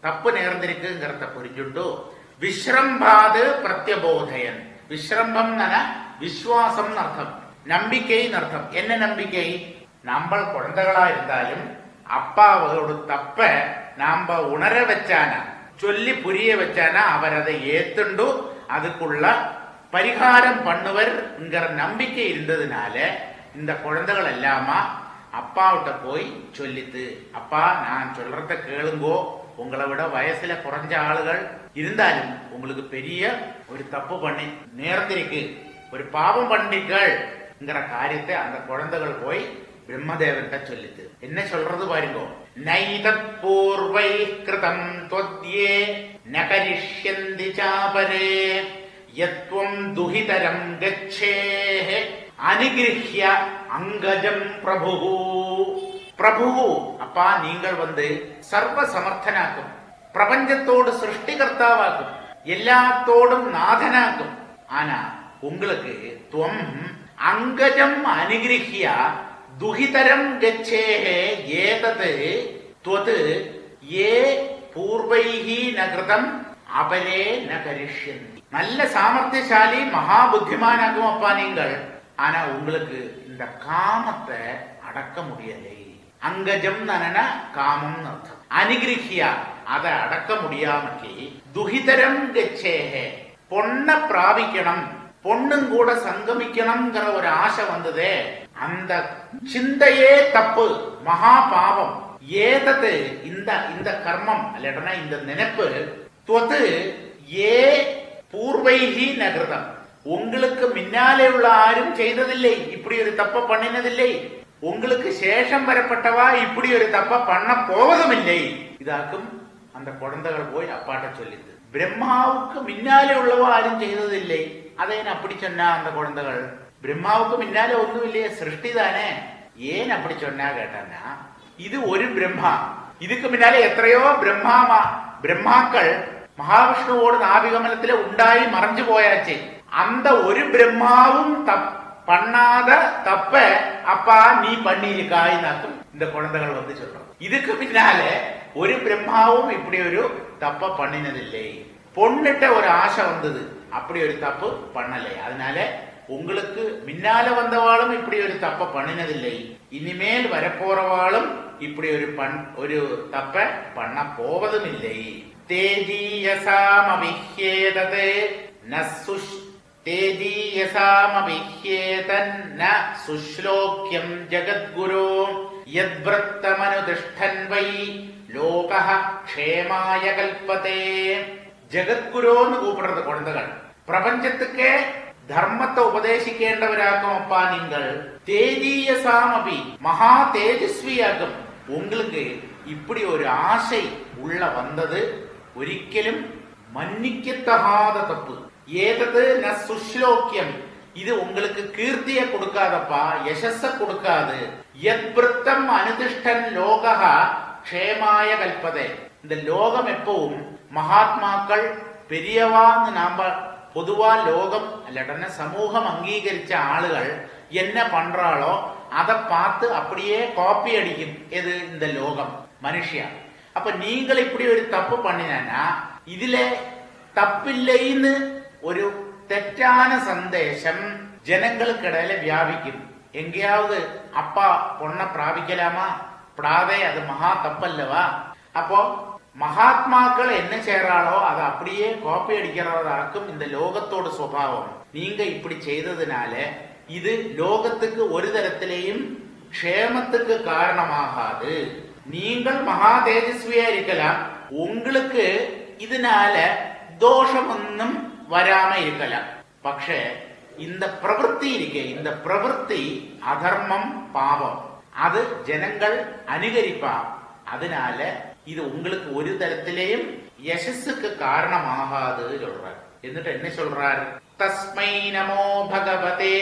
தப்பு நேர்ந்திருக்குங்கிறத புரிஞ்சுண்டு விஸ்ரம்பாது பிரத்யபோதயன். விஸ்ரம்பம் விஸ்வாசம் அர்த்தம், நம்பிக்கைன்னு அர்த்தம். என்ன நம்பிக்கை? நம்ம குழந்தைகளா இருந்தாலும் அப்பாவோட தப்ப நாம உணர வச்சானா, சொல்லி புரிய வச்சானா, அவர் அதை ஏத்துண்டு அதுக்குள்ள பரிகாரம் பண்ணுவர்ங்கிற நம்பிக்கை இருந்ததுனால இந்த குழந்தைகள் எல்லாமா அப்பாவிட்ட போய் சொல்லித்து, அப்பா நான் சொல்றத கேளுங்கோ, உங்களை விட வயசுல குறைஞ்ச ஆளுகள் இருந்தாலும் உங்களுக்கு பெரிய ஒரு தப்பு பண்ணி நேர்ந்திருக்கு, ஒரு பாவம் பண்ணிக்கள்ங்கிற காரியத்தை அந்த குழந்தைகள் போய் பிரம்மதேவன்கிட்ட சொல்லிட்டு என்ன சொல்றது பாருங்க. நைதத் பூர்வை கிருதம் தொத்யே நகரிஷ்யந்தி சாபரே யத்வம் துஹிதரம் கச்சேஹ அனிகிருஹ்ய அங்கஜம் பிரபு. பிரபு அப்பா நீங்கள் சர்வ சமர்த்தனாக்கும், பிரபஞ்சத்தோடு சிருஷ்டிகர்த்தாவாக்கும், எல்லாத்தோடும் நாதனாக்கும். ஆனா உங்களுக்கு துவம் அங்கஜம் அனிகிருஹ்ய துஹிதரம் கச்சேஹே ஏதத் த்வத் ஏ பூர்வைஹி நகிருதம் அபரே ந கரிஷ்யந்தி. நல்ல சாமர்த்தியசாலி மகா புத்திமானாகும் அப்பா நீங்கள். ஆனா உங்களுக்கு இந்த காமத்தை அடக்க முடியலை. அங்கஜம் காமம் அர்த்தம். அனிகிருஹ்யா அதை அடக்க முடியாமக்கு துஹிதரம் கச்சேஹே பொண்ண பிராபிக்கணும், பொண்ணும் கூட சங்கமிக்கணும்ங்கிற ஒரு ஆசை வந்ததே, அந்த சிந்தையே தப்பு, மகா பாவம். ஏதது இந்த கர்மம் அல்லடனா இந்த நினைப்பு துவது ஏ பூர்வைஹி நகிருதம் உங்களுக்கு முன்னாலே உள்ள ஆரும் செய்ததில்லை, இப்படி ஒரு தப்ப பண்ணினதில்லை. உங்களுக்கு சேஷம் வரப்பட்டவா இப்படி ஒரு தப்ப பண்ண போவதும் இல்லை. இதாக்கும் அந்த குழந்தைகள் போய் அப்பாட்ட சொல்லிது. பிரம்மாவுக்கு முன்னாலே உள்ளவா ஆரும் செய்ததில்லை, அதை அப்படி சொன்னா அந்த குழந்தைகள். பிரம்மாவுக்கு முன்னாலே ஒன்றும் இல்லையே, சிருஷ்டி தானே, ஏன் அப்படி சொன்னா கேட்டானா, இது ஒரு பிரம்மா, இதுக்கு முன்னாலே எத்தனையோ பிரம்மாக்கள் மகாவிஷ்ணுவோட நாபிகமலத்திலே உண்டாயி மறைஞ்சு போயாச்சு. அந்த ஒரு பிரம்மாவும் பண்ணாத தப்ப அப்பா நீ பண்ணிருக்காயினாக்கும் இந்த குழந்தைகள் சொல்றோம். இதுக்கு பின்னாலே ஒரு பிரம்மாவும் இப்படி ஒரு தப்ப பண்ணினதில்லை. பொண்ணுட்ட ஒரு ஆசை வந்தது, அப்படி ஒரு தப்பு பண்ணலை. அதனால உங்களுக்கு முன்னால வந்தவாளும் இப்படி ஒரு தப்ப பண்ணினதில்லை, இனிமேல் வரப்போறவாளும் இப்படி ஒரு தப்ப பண்ண போவதும் இல்லை. தேஜீயசாமபிஹ்யேததே ந சுஷ்லோக்யம் ஜகத்குரு யத்வ்ரத்தமனுதிஷ்டன் வை லோகஹ க்ஷேமாய கல்பதே. ஜகத்குருன்னு கூப்பிடுறது குழந்தைகள். பிரபஞ்சத்துக்கே தர்மத்தை உபதேசிக்கேண்டவராக்கும் அப்பா நீங்கள். தேஜீயசாமபி மகா தேஜஸ்வியாக்கும். உங்களுக்கு இப்படி ஒரு ஆசை உள்ள வந்தது ഒരിക്കലും மன்னிக்கத்தகாத தப்பு. ஏதது ந சுஷ்லோக்கியம், இது உங்களுக்கு கீர்த்திய கொடுக்காதப்பா, யசஸ கொடுக்காது. யத்வ்ருத்தம் அனுதிஷ்டன் லோகஹ க்ஷேமாய கல்பதே. இந்த லோகம் எப்பவும் மகாத்மாக்கள் பெரியவான்னு நாம பொதுவா லோகம் அல்லடன சமூகம் அங்கீகரிச்ச ஆளுகள் என்ன பண்றாளோ அதை பார்த்து அப்படியே காப்பி அடிக்கும். எது இந்த லோகம் மனுஷியா. அப்ப நீங்கள் இப்படி ஒரு தப்பு பண்ணினா இதுல தப்பில்லைன்னு ஒரு തെറ്റാன സന്ദേശം ജനങ്ങൾക്കിടയിൽ വ്യാപിക്കും. എങ്കയാவது அப்பா பொண்ணை பிராபிக்கலாமா, பிராதே, அது மகா தப்பல்லவா. அப்போ மகாத்மாக்கள் என்ன செய்யறாளோ அதை அப்படியே காப்பி அடிக்கிறதாக்கும் இந்த லோகத்தோட சுபாவம். நீங்க இப்படி செய்ததுனால இது லோகத்துக்கு ஒரு தரத்திலேயும் க்ஷேமத்துக்கு காரணமாகாது. நீங்கள் மகா தேஜஸ்வியா இருக்கலாம், உங்களுக்கு இதனால தோஷமொன்னும் வராம இருக்கலாம். പക്ഷേ இந்த பிரவൃத்தி இருக்கே, இந்த பிரவൃத்தி அதர்மம், பாவம், அது ஜனங்கள் அனுகரிப்பா. அதனால இது உங்களுக்கு ஒரு தரத்திலேயும் யசஸுக்கு காரணமாகாது சொல்றார். എന്നിട്ട് என்ன சொல்றார்? தஸ்மை நமோ பகவதே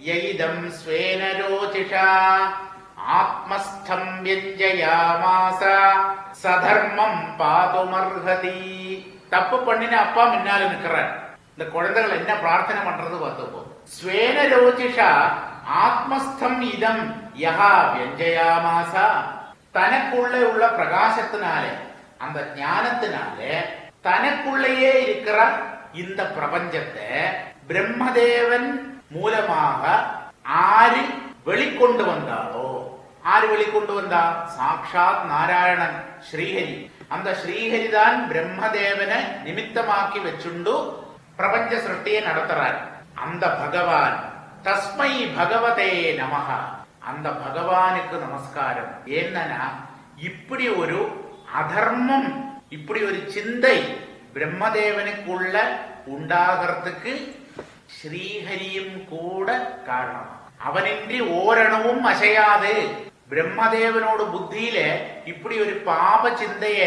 யைதம் ஸ்வேன ரோசிஷா ஆத்மஸ்தம் வியஞ்சயாமாஸ சதர்மம் பாதுமர்ஹதி. தப்பு பண்ணின அப்பா முன்னால நிக்கிறார். இந்த குழந்தைகள் என்ன பிரார்த்தனை பண்றது பார்த்தப்போ, ஸ்வேன ரோசிஷா ஆத்மஸ்தம் இதம் யஹா வியஞ்சயாமாஸ, தனக்குள்ளே உள்ள பிரகாசத்தினாலே, அந்த ஞானத்தினாலே தனக்குள்ளேயே இருக்கிற இந்த பிரபஞ்சத்தை பிரம்மதேவன் மூலமாக ஆறு வெளிக்கொண்டு வந்தாளோ, ஆறு வெளிக்கொண்டு வந்தா? சாட்சாத் நாராயணன் ஸ்ரீஹரி. அந்த ஸ்ரீஹரிதான் பிரம்மதேவனை நிமித்தமாக்கி வச்சுண்டு பிரபஞ்ச சிருஷ்டியை நடத்துறார். அந்த பகவான் தஸ்மை பகவதே நமஹ, அந்த பகவானுக்கு நமஸ்காரம். ஏன்னா இப்படி ஒரு அதர்மம் இப்படி ஒரு சிந்தை பிரம்மதேவனுக்குள்ள உண்டாகிறதுக்கு ஸ்ரீஹரியும் கூட காரணம். அவனின்றி ஓரணவும் அசையாது. பிரம்மதேவனோட புத்தியில இப்படி ஒரு பாப சிந்தைய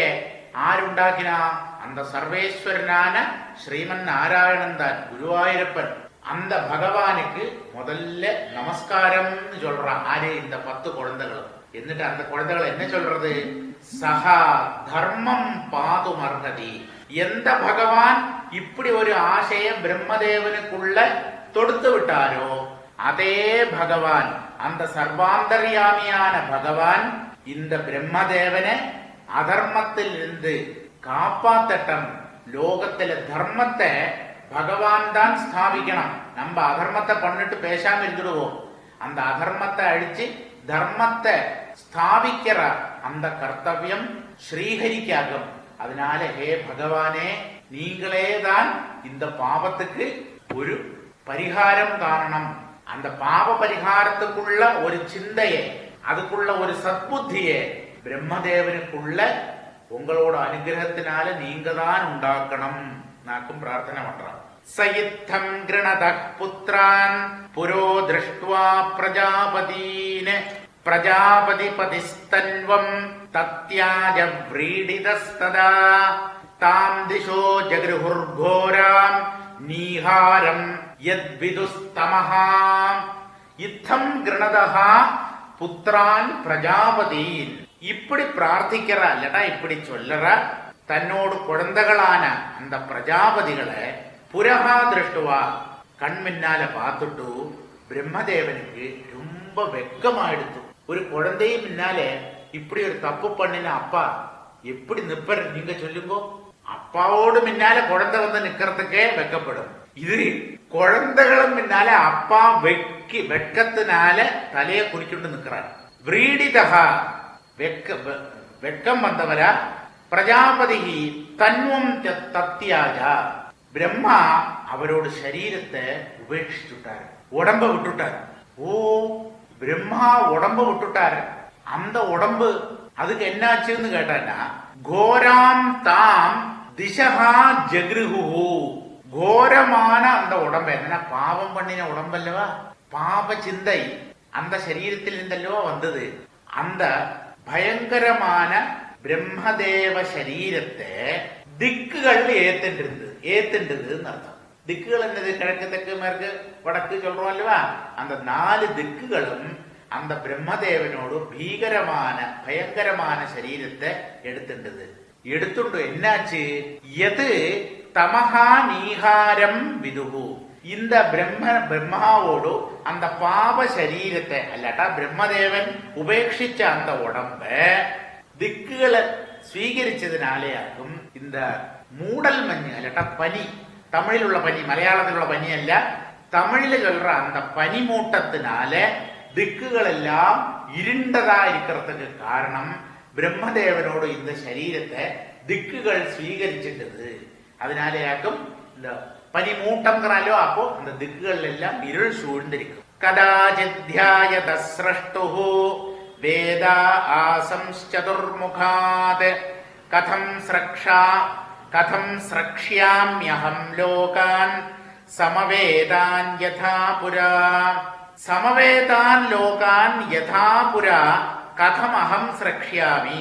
ஆருண்டாக்கினா? அந்த சர்வேஸ்வரனான ஸ்ரீமன் நாராயணன் தான், குருவாயூரப்பன். அந்த பகவானுக்கு முதல்ல நமஸ்காரம்னு சொல்றான். ஆரே? இந்த 10 குழந்தைகளும். എന്നിട്ട് அந்த குழந்தைகள் என்ன சொல்றது? சகா தர்மம் பாதும் அர்ஹதி. எந்த பகவான் இப்படி ஒரு ஆசைய பிரம்மதேவனுக்குள்ள தொடுத்து விட்டாரோ அதே பகவான், அந்த சர்வாந்தர்யாமியான பகவான் இந்த பிரம்மதேவனை அதர்மத்தில் இருந்து காப்பாத்தட்டம். லோகத்தில தர்மத்தை பகவான் தான் ஸ்தாபிக்கணும். நம்ம அதர்மத்தை பண்ணிட்டு பேசாம இருந்துடுவோம். அந்த அதர்மத்தை அழிச்சு தர்மத்தை ஸ்தாபிக்கிற அந்த கர்த்தவியம் ஸ்ரீஹரிக்காகும். அதனால ஹே பகவானே, நீங்களே தான் இந்த பாவத்துக்கு ஒரு பரிகாரம் காரணம். அந்த பாவ பரிகாரத்துக்குள்ள ஒரு சிந்தையை, அதுக்குள்ள ஒரு சத்புத்தியை பிரம்மதேவனுக்குள்ள உங்களோட அனுகிரகத்தினால நீங்க தான் உண்டாக்கணும். நாக்கும் பிரார்த்தனை பண்றோம். சயித்தம் கிருணத புத்ரான் புரோ திருஷ்டுவா பிரஜாபதீன் பிரஜாபதிபதிஸ்தன்வம் தத்யாஜ व्रीडितस्तदा தாம் திசோ ஜக்ருஹுர்கோராம் நீஹாரம் யத்விதுஸ்தமஹாம் இத்தம் கிருணதஹா புத்ரான் பிரஜாபதீன். இப்படி பிரார்த்திக்கிறா, இல்லட்டா இப்படி சொல்லற தன்னோடு குழந்தைகளான அந்த பிரஜாபதிகளை புரஹா திருஷ்டுவா கண் முன்னால பார்த்துட்டு பிரம்மதேவனுக்கு ரொம்ப வெக்கமாயிடுத்து. ஒரு குழந்தைய முன்னாலே இப்படி ஒரு தப்பு பண்ணின அப்பா எப்படி நிப்பர்? நீங்க சொல்லுங்க. அப்பாவோடு முன்னால குழந்தை வந்து நிக்கிறதுக்கே வெக்கப்படும். இது குழந்தைகளும் முன்னால அப்பா வெக்கத்தினால தலைய குடிச்சுட்டு நிக்கிறார். விரீடிதஹா வெக்கம் வந்தவரா பிரஜாபதி தன்வம் தத்தியாஜா. பிரம்மா அவரோட சரீரத்தை உபேட்சிச்சுட்டாரு, உடம்ப விட்டுட்டாரு. ஓ, பிரம்மா உடம்ப விட்டுட்டாரு. அந்த உடம்பு அதுக்கு என்னாச்சுன்னு கேட்டான்னா, கோராம் தாம் திசகா ஜக்ருஹு. கோரமான அந்த உடம்பு என்ன, பாவம் பண்ணின உடம்பல்லவா, பாப சிந்தை அந்த சரீரத்தில் இருந்தல்லவா வந்தது. அந்த பயங்கரமான பிரம்மதேவ சரீரத்தை திக்குகள் ஏத்துண்டதுன்னு அர்த்தம். திக்குகள் என்னது? கிழக்கு, தெற்கு, மேற்கு, வடக்கு சொல்றோம் அல்லவா. அந்த 4 திக்குகளும் அந்த பிரம்மதேவனோடு பீகரமான பயங்கரமான சரீரத்தை எடுத்துண்டு என்னாச்சு? எது தமஹா நீஹாரம் விதுகு. இந்த பிரம்மாவோடு அந்த பாப சரீரத்தை அல்லாட்டா பிரம்மதேவன் உபேட்சிச்ச அந்த உடம்ப திக்குகளை സ്വീകരിച്ചതിനാലേ ആകും இந்த மூடல் மഞ്ഞ് അല്ലാട്ട പനി, തമിഴിലുള്ള പനി, മലയാളത്തിലുള്ള പനിയല്ല, തമിഴില് சொல்ற அந்த പനിമൂട്ടത്തിനാல திக்குகளெல்லாம் இருண்டதா இருக்கிறதுக்கு காரணம் பிரம்மதேவனோடு இந்த சரீரத்தை திக்குகள் സ്വീകരിച്ചിട്ടது. அதனாலேயாக்கும் இந்த பனிமூட்டம்ங்கிறாலோ, அப்போ அந்த திக்குகள் எல்லாம் இருள் சூழ்ந்திருக்கும். கதாச்சித்யாயத ஸ்ரஷ்டுஹு வேதா ஆசம்ஸ்சதுர்முகாத் கதம் ஸ்ரக்ஷ்யாம்யஹம் லோகான் சமவேதான் யதா புரா. சமவேதான் லோகான் யதா புரா கதம் அகம் ஸ்ரக்ஷ்யாமி.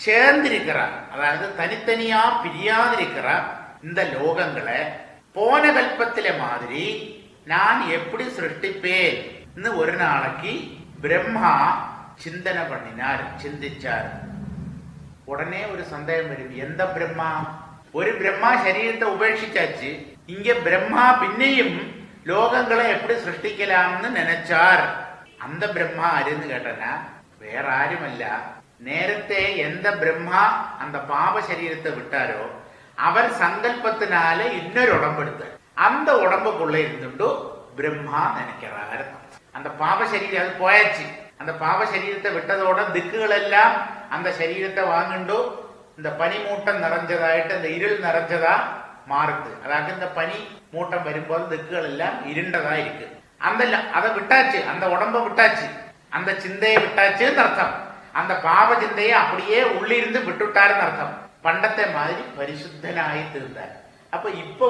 சேர்ந்திருக்கிறார், அதாவது தனித்தனியா பிரியாதிருக்கிறார் இந்த லோகங்களை போன கல்பத்தில மாதிரி நான் எப்படி சிருஷ்டிப்பேன் ஒரு நாளைக்கு பிரம்மா சிந்தனை பண்ணினார், சிந்திச்சார். உடனே ஒரு சந்தேகம் வரும், எந்த பிரம்மா? ஒரு பிரம்மா சரீரத்தை உபேட்சிச்சாச்சு, இங்க பிரம்மா பின்னையும் லோகங்களை எப்படி சிருஷ்டிக்கலாம்னு நினைச்சார். அந்த பிரம்மா ஆருன்னு கேட்டனா வேற ஆருமல்ல, நேரത്തെ எந்த பிரம்மா அந்த பாப சரீரத்தை விட்டாரோ அவர் சங்கல்பத்தினால இன்னொரு உடம்பு எடுத்தார். அந்த உடம்புக்குள்ள இருந்துட்டு பிரம்மா நினைக்கிறார். அந்த பாப சரீரம் அது போயாச்சு. அந்த பாப சரீரத்தை விட்டதோட திக்குகள் எல்லாம் அந்த சரீரத்தை வாங்கிண்டோ இந்த பனி மூட்டம் நிறைஞ்சதாயிட்டு அந்த இருள் நிறைஞ்சதா மாறுது. அதாவது இந்த பனி மூட்டம் வரும்போது திக்குகள் எல்லாம் இருண்டதா இருக்கு. அந்த அதை விட்டாச்சு, அந்த உடம்ப விட்டாச்சு, அந்த சிந்தையை விட்டாச்சுன்னு அர்த்தம். அந்த பாவ சிந்தையை அப்படியே உள்ளிருந்து விட்டுட்டாருன்னு அர்த்தம். பண்டத்தை மாதிரி பரிசுத்தனாகி தீர்ந்தார். அப்ப இப்ப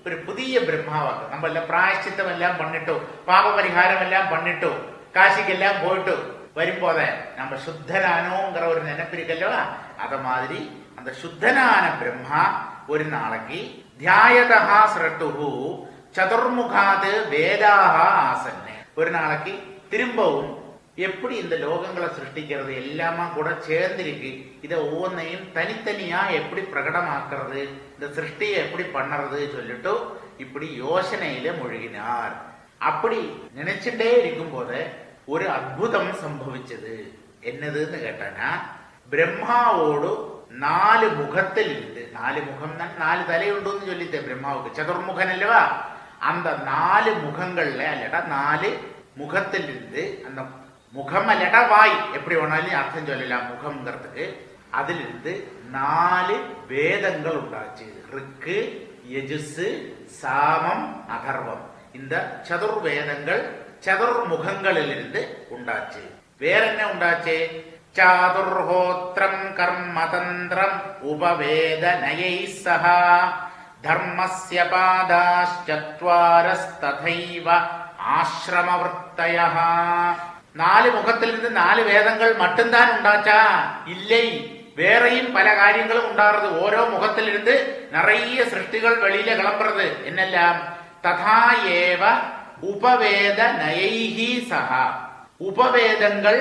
ஒரு புதிய பிரம்மாவாக நம்ம எல்லாம் பிராயச்சித்தம் எல்லாம் பண்ணிட்டோம், பாப பரிகாரம் எல்லாம் பண்ணிட்டோம், காசிக்கெல்லாம் போயிட்டு வரும்போத நம்ம சுத்தனானோங்கிற ஒரு நினைப்பு இருக்கல்லவா, அத மாதிரி அந்த சுத்தனான பிரம்மா ஒரு நாளைக்கு தியாயதா ஸ்ரட்டுஹு சதுர்முகாது வேதாக ஆசன்னு ஒரு நாளைக்கு திரும்பவும் எப்படி இந்த லோகங்களை சிருஷ்டிக்கிறது எல்லாமா கூட சேர்ந்திருக்கு, இதை ஒவ்வொன்னையும் தனித்தனியா எப்படி பிரகடமாக்குறது, இந்த சிருஷ்டியை எப்படி பண்ணறது சொல்லிட்டு இப்படி யோசனையில மூழ்கினார். அப்படி நினைச்சுட்டே இருக்கும் போது ஒரு அற்புதம் சம்பவிச்சது. என்னதுன்னு கேட்டானா, பிரம்மாவோடு 4 முகத்தில் இருந்து, 4 முகம் தான் 4 தலையுண்டுன்னு சொல்லித்தேன் பிரம்மாவுக்கு, சதுர்முகன் அல்லவா, அந்த 4 முகங்கள்ல அல்லடா 4 முகத்தில் இருந்து, அந்த முகம் அல்லடா வாய் எப்படி வேணாலும் அர்த்தம் சொல்லலாம் முகம்ங்கிறதுக்கு, அதிலிருந்து 4 வேதங்கள் உண்டாச்சு. ரிக்கு, யஜுசு, சாமம், அதர்வம். இந்த சதுர் வேதங்கள் சதுர்முகங்களிலிருந்து உண்டாச்சு. வேற என்ன உண்டாச்சு? சாதுர்ஹோத்ரம் கர்மதந்திரம் உபவேத நயை சஹா தர்மஸ்ய பாதாச்சத்வாரஸ்ததைவ ஆஸ்ரமவர்த்தயः. 4 முகத்திலிருந்து 4 வேதங்கள் மட்டும்தான் உண்டாச்சா? இல்லை, வேறையும் பல காரியங்களும் உண்டாறது. ஓரோ முகத்திலிருந்து நிறைய சிருஷ்டிகள் வெளியில கிளம்புறது. என்னெல்லாம்? ததா ஏவ உபவேத நயைஹி சஹா. உபவேதங்கள்,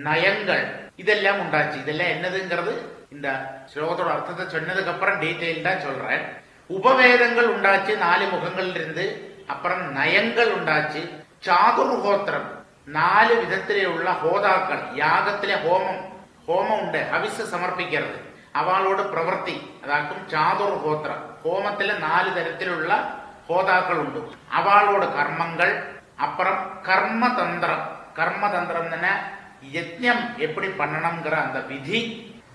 நயங்கள் இதெல்லாம் உண்டாச்சு. இதெல்லாம் என்னதுங்கிறது இந்த ஸ்லோகத்தோட அர்த்தத்தை சொன்னதுக்கு அப்புறம் டீட்டெயில்டா சொல்றேன். உபவேதங்கள் உண்டாச்சு 4 முகங்கள்ல இருந்து. அப்புறம் நயங்கள் உண்டாச்சு. சாதுர்ஹோத்திரம் 4 விதத்திலே உள்ள ஹோதாக்கள், யாகத்திலே ஹோமம் உண்டு, ஹவிசு சமர்ப்பிக்கிறது, அவளோட பிரவர்த்தி அதாக்கும் சாதுர்ஹோத்திரம். ஹோமத்தில 4 தரத்திலுள்ள ஹோதாக்கள் உண்டு, அவளோட கர்மங்கள். அப்புறம் கர்மதந்திரம். கர்மதந்திரம் யஜ்ஞம் எப்படி பண்ணணுங்கிற அந்த விதி.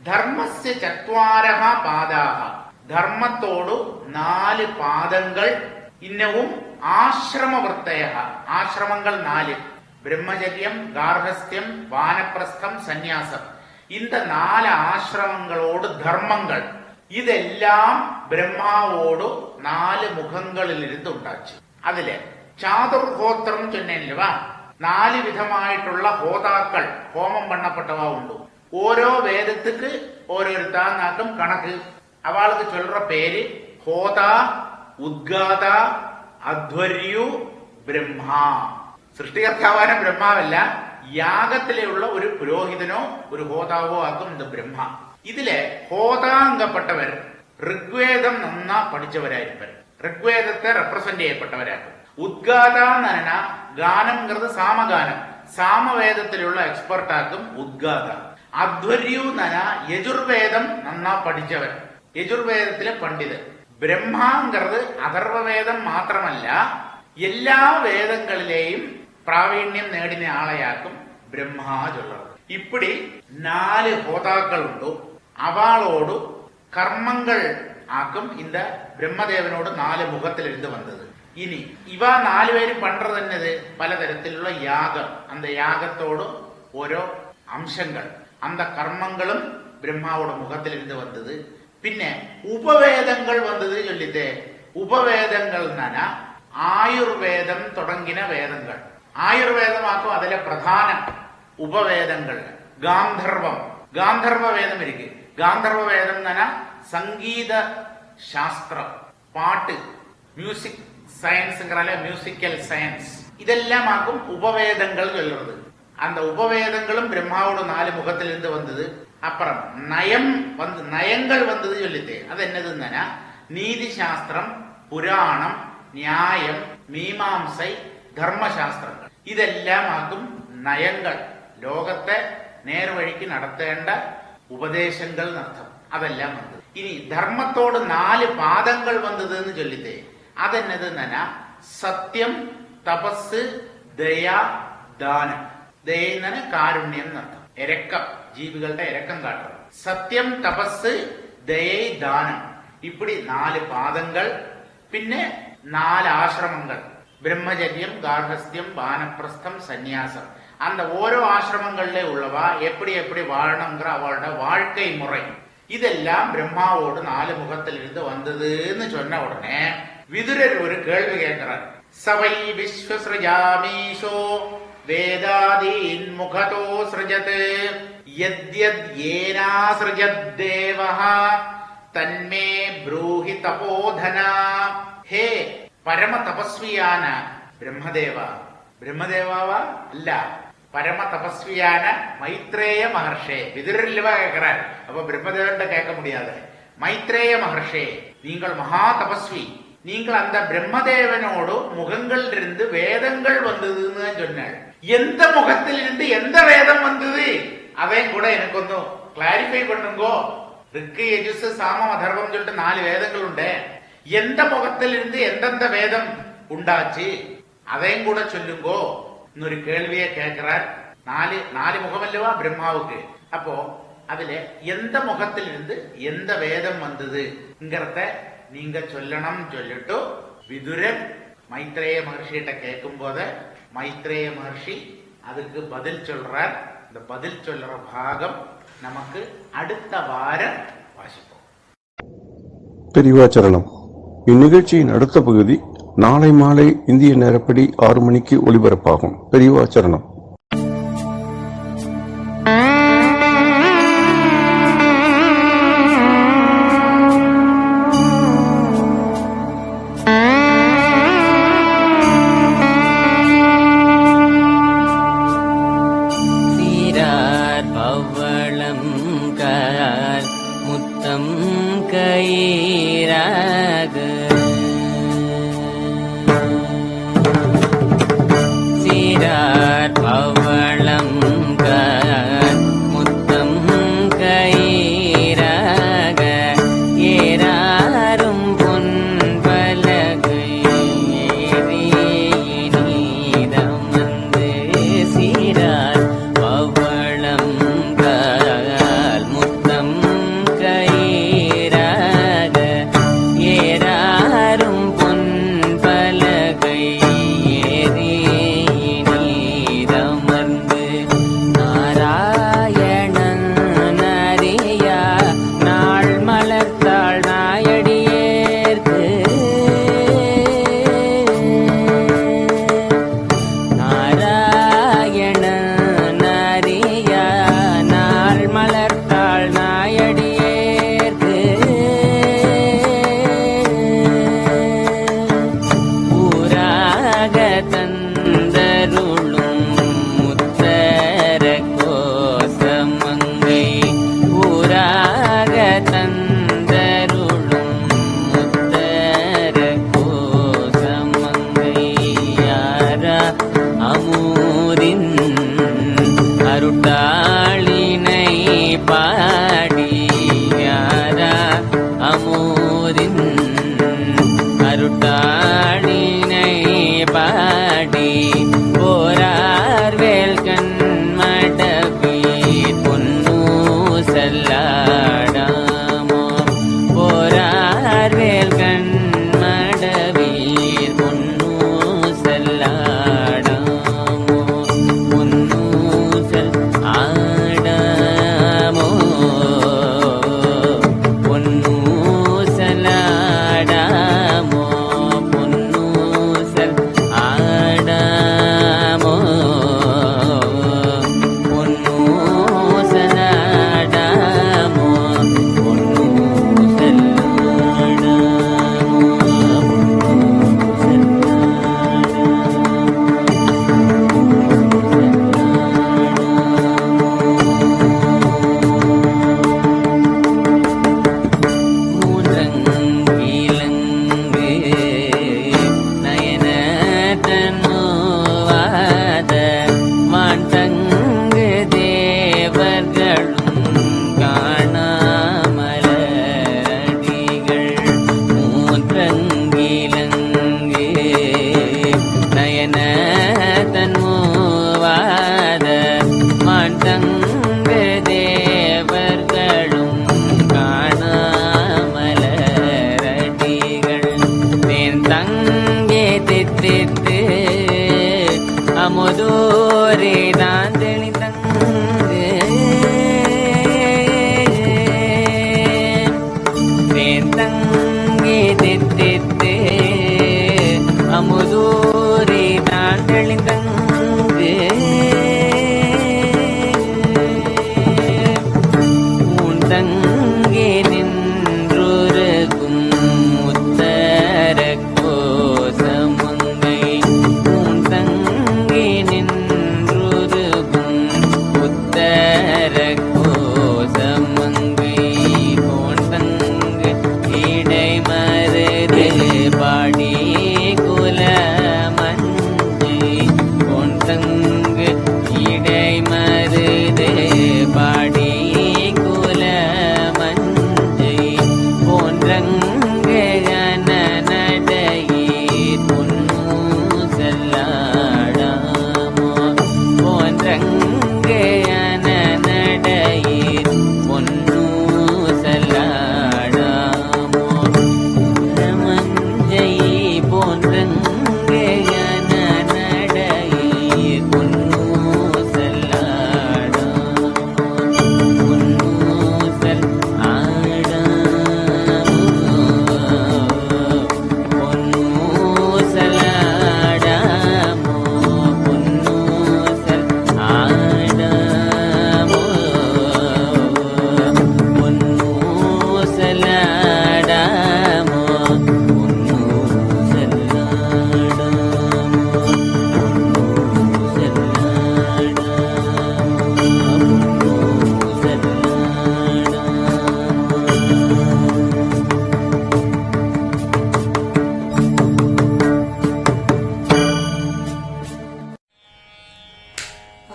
தர்மஸ்ய சத்வாரஹ பாதாக. தர்மத்தோடு 4 பாதங்கள். இன்னவும் ஆசிரமவர்த்தய. ஆசிரமங்கள் 4: பிரம்மச்சரியம், கார்ஹஸ்தியம், வானப்பிரஸ்தம், சந்நியாசம். இந்த 4 ஆசிரமங்களோடு தர்மங்கள் ഇതെല്ലാം ബ്രഹ്മാവോട് 4 മുഖങ്ങളിൽ ഇരുന്ന് ഉണ്ടാച്ചു. അതില് ചാതുർഹോത്രം ചൊന്നേല്ലുവാ 4 വിധമായിട്ടുള്ള ഹോതാക്കൾ ഹോമം പണ്ണപ്പെട്ടവ ഉണ്ട്. ഓരോ വേദத்துக்கு ഓരോരുത്താക്കും കണക്ക്. അവൾക്ക് ചൊല്ലുற പേര് ഹോത, ഉദ്ഗാത, അധ്വർയു, ബ്രഹ്മ. സൃഷ്ടികർത്താവാന ബ്രഹ്മാവല്ല, യാഗത്തിലുള്ള ഒരു പുരോഹിതനോ ഒരു ഹോതാവോ ആക്കും ഇത് ബ്രഹ്മ. ഇതിലെ ഹോതാങ്കപ്പെട്ടവർ ഋഗ്വേദം നന്നാ പഠിച്ചവരായിരിക്കും. ഋഗ്വേദത്തെ റെപ്രസെന്റ് ചെയ്യപ്പെട്ടവരാക്കും. ഉദ്ഗാത എന്ന് പറഞ്ഞാൽ ഗാനംங்கிறது സാമഗാനം, സാമവേദത്തിലുള്ള എക്സ്പെർട്ടാക്കും ഉദ്ഗാത. അധ്വർയു എന്ന് പറഞ്ഞാൽ യജുർവേദം നന്നാ പഠിച്ചവർ, യജുർവേദത്തിലെ പണ്ഡിതൻ. ബ്രഹ്മാங்கிறது അഥർവവേദം മാത്രമല്ല എല്ലാ വേദങ്ങളിലെയും പ്രാവീണ്യം നേടിന ആളെയാക്കും ബ്രഹ്മാ ചൊല്ലുന്നത്. இப்படி 4 ஹோதாக்கள் உண்டு. அவளோடு கர்மங்கள் ஆக்கும் இந்த பிரம்மதேவனோடு 4 முகத்தில் இருந்து வந்தது. இனி இவ 4 பேரும் பண்றது என்னது? பலதரத்திലുള്ള യാഗം. அந்த யாகத்தோடு ഓരോ அம்சங்கள், அந்த கர்மங்களும் பிரம்மாவோட முகத்தில் இருந்து வந்தது. പിന്നെ ഉപവേദങ്ങൾ വന്നത് ചൊല്ലിത്തേ. ഉപവേദങ്ങൾ എന്നാ ആയുർവേദം തുടങ്ങിന വേദങ്ങൾ. ആയുർവേദമാക്കും അതിലെ പ്രധാനം ഉപവേദങ്ങൾ. ഗാന്ധർവം, ഗാന്ധർവ വേദം ഇരിക്കും. ഗാന്ധർവ വേദം എന്ന് പറഞ്ഞാൽ സംഗീത ശാസ്ത്രം, പാട്ട്, മ്യൂസിക് സയൻസ്, മ്യൂസിക്കൽ സയൻസ്. ഇതെല്ലാം ആക്കും ഉപവേദങ്ങൾ ചൊല്ലുന്നത്. அந்த உபவேதங்களும் பிரம்மாவோட 4 முகத்தில் இருந்து வந்தது. அப்புறம் நயங்கள் வந்தது சொல்லித்தே. அது என்னதுன்னா நீதி சாஸ்திரம், புராணம், நியாயம், மீமாம்சை, தர்மசாஸ்திரங்கள். ഇതെല്ലാം ആക്കും നയങ്ങൾ. ലോകത്തെ നേർവഴിക്ക് നടത്തേണ്ട ഉപദേശങ്ങൾ എന്നർത്ഥം. അതെല്ലാം വന്നത്. ഇനി ധർമ്മത്തോട് 4 പാദങ്ങൾ വന്നത് എന്ന് ചൊല്ലിത്തേ. അതെന്നതെന്നാ സത്യം, തപസ്, ദയ, ദാനം. ദയെന്നാണ് കാരുണ്യം എന്നർത്ഥം. ഇരക്കം, ജീവികളുടെ ഇരക്കം കാട്ടുന്നത്. സത്യം, തപസ്, ദയ, ദാനം. இப்படி 4 பாதங்கள். പിന്നെ 4 ആശ്രമങ്ങൾ: ബ്രഹ്മചര്യം, ഗാർഹസ്ഥ്യം, വാനപ്രസ്ഥം, സന്യാസം. அந்த ஓரோ ஆசிரமங்கள்ல உள்ளவா எப்படி எப்படி வாழணுங்கிற அவளோட வாழ்க்கை முறை இதெல்லாம் பிரம்மாவோடு 4 முகத்திலிருந்து வந்ததுன்னு சொன்ன உடனே விதுரர் ஒரு கேள்வி கேட்கிறார். சவை விஸ்வஸ்ரஜாமீஷோ வேதாதீன் முகதோ ஸ்ருஜத் யத்யத் ஏனா ஸ்ருஜத் தேவஹ தன்மே ப்ரூஹி தபோதனா. ஹே பரம தபஸ்வியான பிரம்மதேவா, பிரம்மதேவாவா அல்ல, பரம தபஸ்வியான மைத்ரேய மகர்ஷே. விதுரர் இல்லவா கேட்கிறார், அப்ப பிரம்மதேவன் கேட்க முடியாது. மைத்ரேய மகர்ஷே, நீங்கள் மகா தபஸ்வி, நீங்கள் அந்த பிரம்மதேவனோடு முகங்கள் இருந்து வேதங்கள் வந்ததுன்னு சொன்னாள். எந்த முகத்தில் இருந்து எந்த வேதம் வந்தது அதையும் கூட எனக்கு ஒன்னும் கிளாரிஃபை பண்ணுங்கோ. ரிக்கு யஜுஸ் சாமம் அதர்வம் சொல்லிட்டு 4 வேதங்கள் உண்டு. எந்த முகத்தில் இருந்து எந்தெந்த வேதம் உண்டாச்சு அதையும் கூட சொல்லுங்கோ இன்னொரு கேள்வியை கேட்கிறார். 4 முகம் அல்லவா பிரம்மாவுக்கு. அப்போ அதுல எந்த முகத்தில் இருந்து எந்த வேதம் வந்ததுங்கிறத நீங்க சொல்லணும் சொல்லிட்டு விதுரன் மைத்ரேய மகர்ஷிகிட்ட கேட்கும் போத மைத்ரேய மகர்ஷி அதுக்கு பதில் சொல்றார். இந்த பதில் சொல்ற பாகம் நமக்கு அடுத்த வாரம் வாசிப்போம். பெரியவாச்சரணம். இந்நிகழ்ச்சியின் அடுத்த பகுதி நாளை மாலை இந்திய நேரப்படி 6 மணிக்கு ஒலிபரப்பாகும். பெரியவாச்சரணம். அமுதோரே சங்கு இடை மருது பாடி குல மஞ்சை போன்றங்கு ஜன நடையீர் பொன்னு செல்லாடாமோ போன்றங்கு ஜன நடையீர் பொன்னு செல்லாடாமோ மஞ்சை போன்றங்கு ஜன நடையீர் பொன்னு செல்லாடாமோ பொன்னு செல்லாடாமோ பொன்னு செல்லாடாமோ பொன்னு செல்லாடாமோ பொன்னு செல்லாடாமோ பொன்னு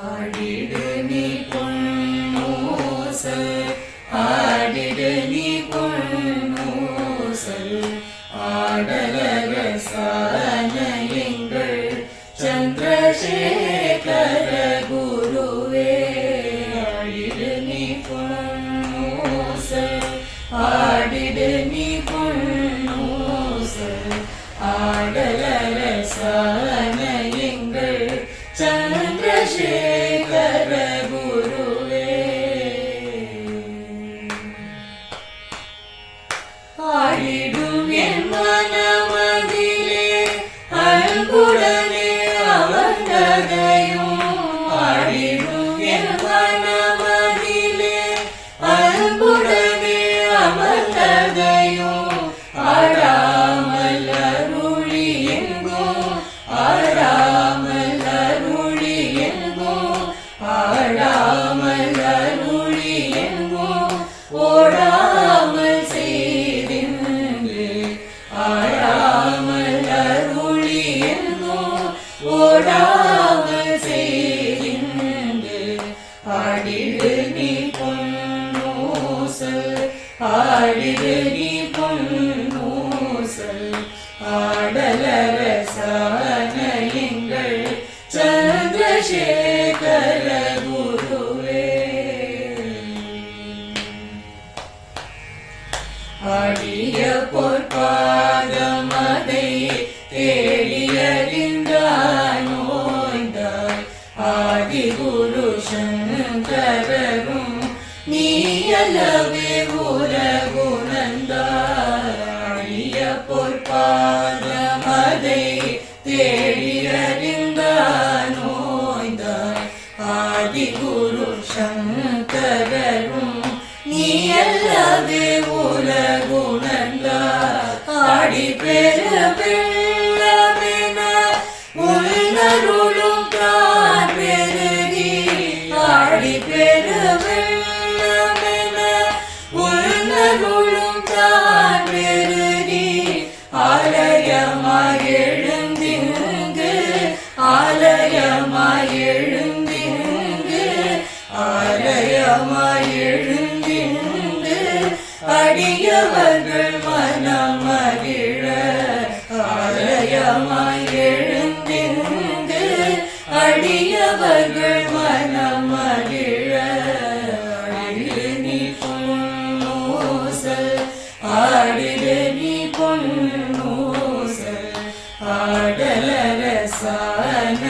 ஆடிடு நீ பொன்னூசல் ஆடிடு நீ பொன்னூசல் ஆடலரசான எங்கள் சந்திரசேகர குருவே ஆடிடு நீ பொன்னூசல் ஆடிடு நீ பொன்னூசல் ஆடலரசான எங்கள் சந்திரசேகர குருவே ஆடிடும் என் மனமதிலே அன்புடனே அமர்ந்ததையும் ஆடிடும் என் மனமதிலே அன்புடனே அமர்ந்ததையும் ஆடாமல் அருளி எங்கும் ஆடாமல் அருளி எங்கும் ஆடாமல் அருளி எங்கும் ஓடாமல் செய்தின்று ஆடாமல் அருளி எங்கும் ஓடாமல் செய்தின்று ஆடிடு நீ பொன்னூசல் ஆடிடு நீ பொன்னூசல் ஆடலரசான எங்கள் சந்திரசேகர குருவே ஆடிய பொற்பாதம் அதை தேடியறிந்தானோய்ந்தாய் ஆதி குரு சங்கரரும் நீயலவே உலகுணந்தாய பொற்பாதம் அதை தேடியறிந்தானோய்ந்தாய் ஆதி குரு சங்கரரும் நீயல்லவே உலகுணந்தாய் ஆடி பெரு வெள்ளமென உள்நருளும் தான் பெருகி ஆடி பெரு வெள்ளமென உள்நருளும் தான் பெருகி ஆலயமாய் எழுந்திங்கு ஆலயமாய் எழுந்திங்கு ஆலயமாய் எழுந்திங்கு அடியவர்கள் மனம் மகிழ ஆலயமாய் எழுந்திங்கு அடியவர்கள் மனம் மகிழ ஆடிடு நீ பொன்னூசல் ஆடிடு நீ பொன்னூசல் ஆடலரசான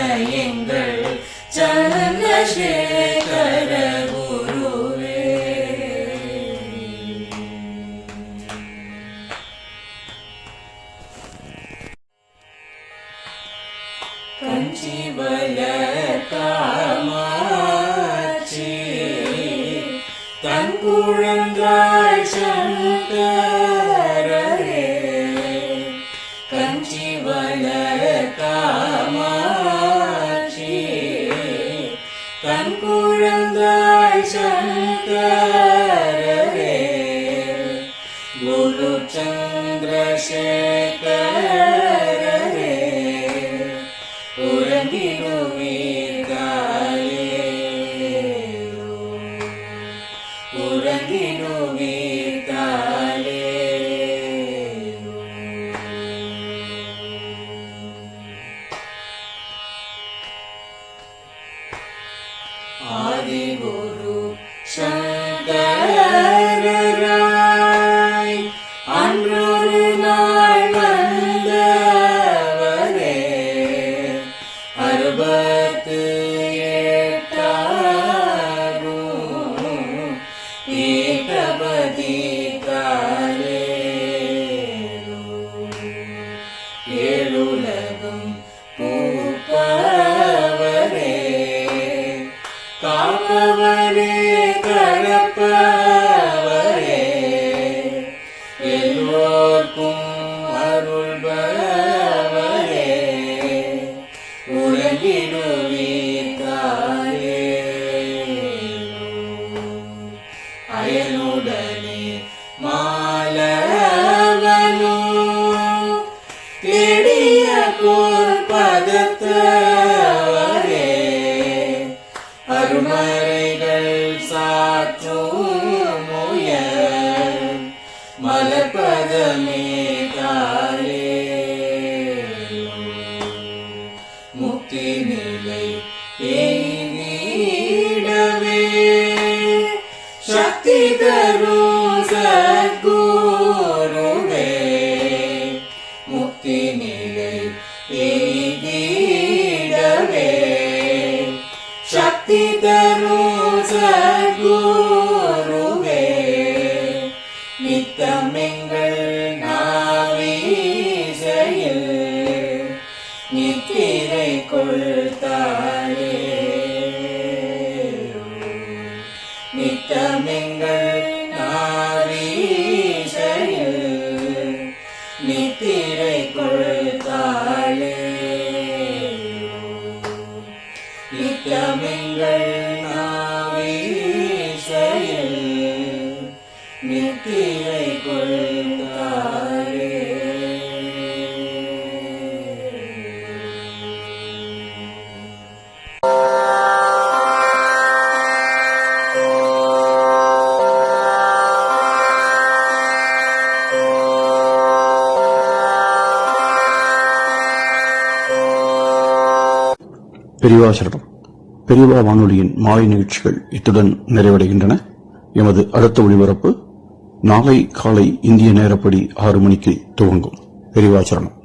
எங்கள் சந்திரசேகர குருவே கஞ்சிவல காமாட்சி தன் குழந்தாள் சங்கரரே கஞ்சிவல காமாட்சி தன் குழந்தாள் சங்கரரே குரு சந்திரசேகரரே உறங்கி ஆதிகுரு சங்கரராய் அன்றொரு நாள் வந்தவரே 68 பீட்டபதி காலேரோ ஏழுலகம் பூப்பவரே காப்பவரே கரப்பவரே எல்லோர்க்கும் அருள்பவரே உறங்கிடுவீர்காலே அயனுடனே மாலவனோ தேடிய பொற்பதத்தவரே அருமறைகள் சாற்றும் முயல் மலர்பதமே காலே முக்தி நிலை எய்திடவே சக்தி தரும் சத்குருவே முக்தி நிலை எய்திடவே சக்தி தரும் சத்குருவே நித்தமெங்கள் நாவீசையில் நித்திரை கொள்தாயே நித்தமெங்கள் நாவீசையில் நித்திரை கொள்தாயே நித்தமெங்கள் நாவீசையில் நித்திரை கொள்தாயே பெரியவா சரணம். பெரியவா வானொலியின் மாலை நிகழ்ச்சிகள் இத்துடன் நிறைவடைகின்றன. எமது அடுத்த ஒளிபரப்பு நாளை காலை இந்திய நேரப்படி 6 மணிக்கு துவங்கும். பெரியவா சரணம்.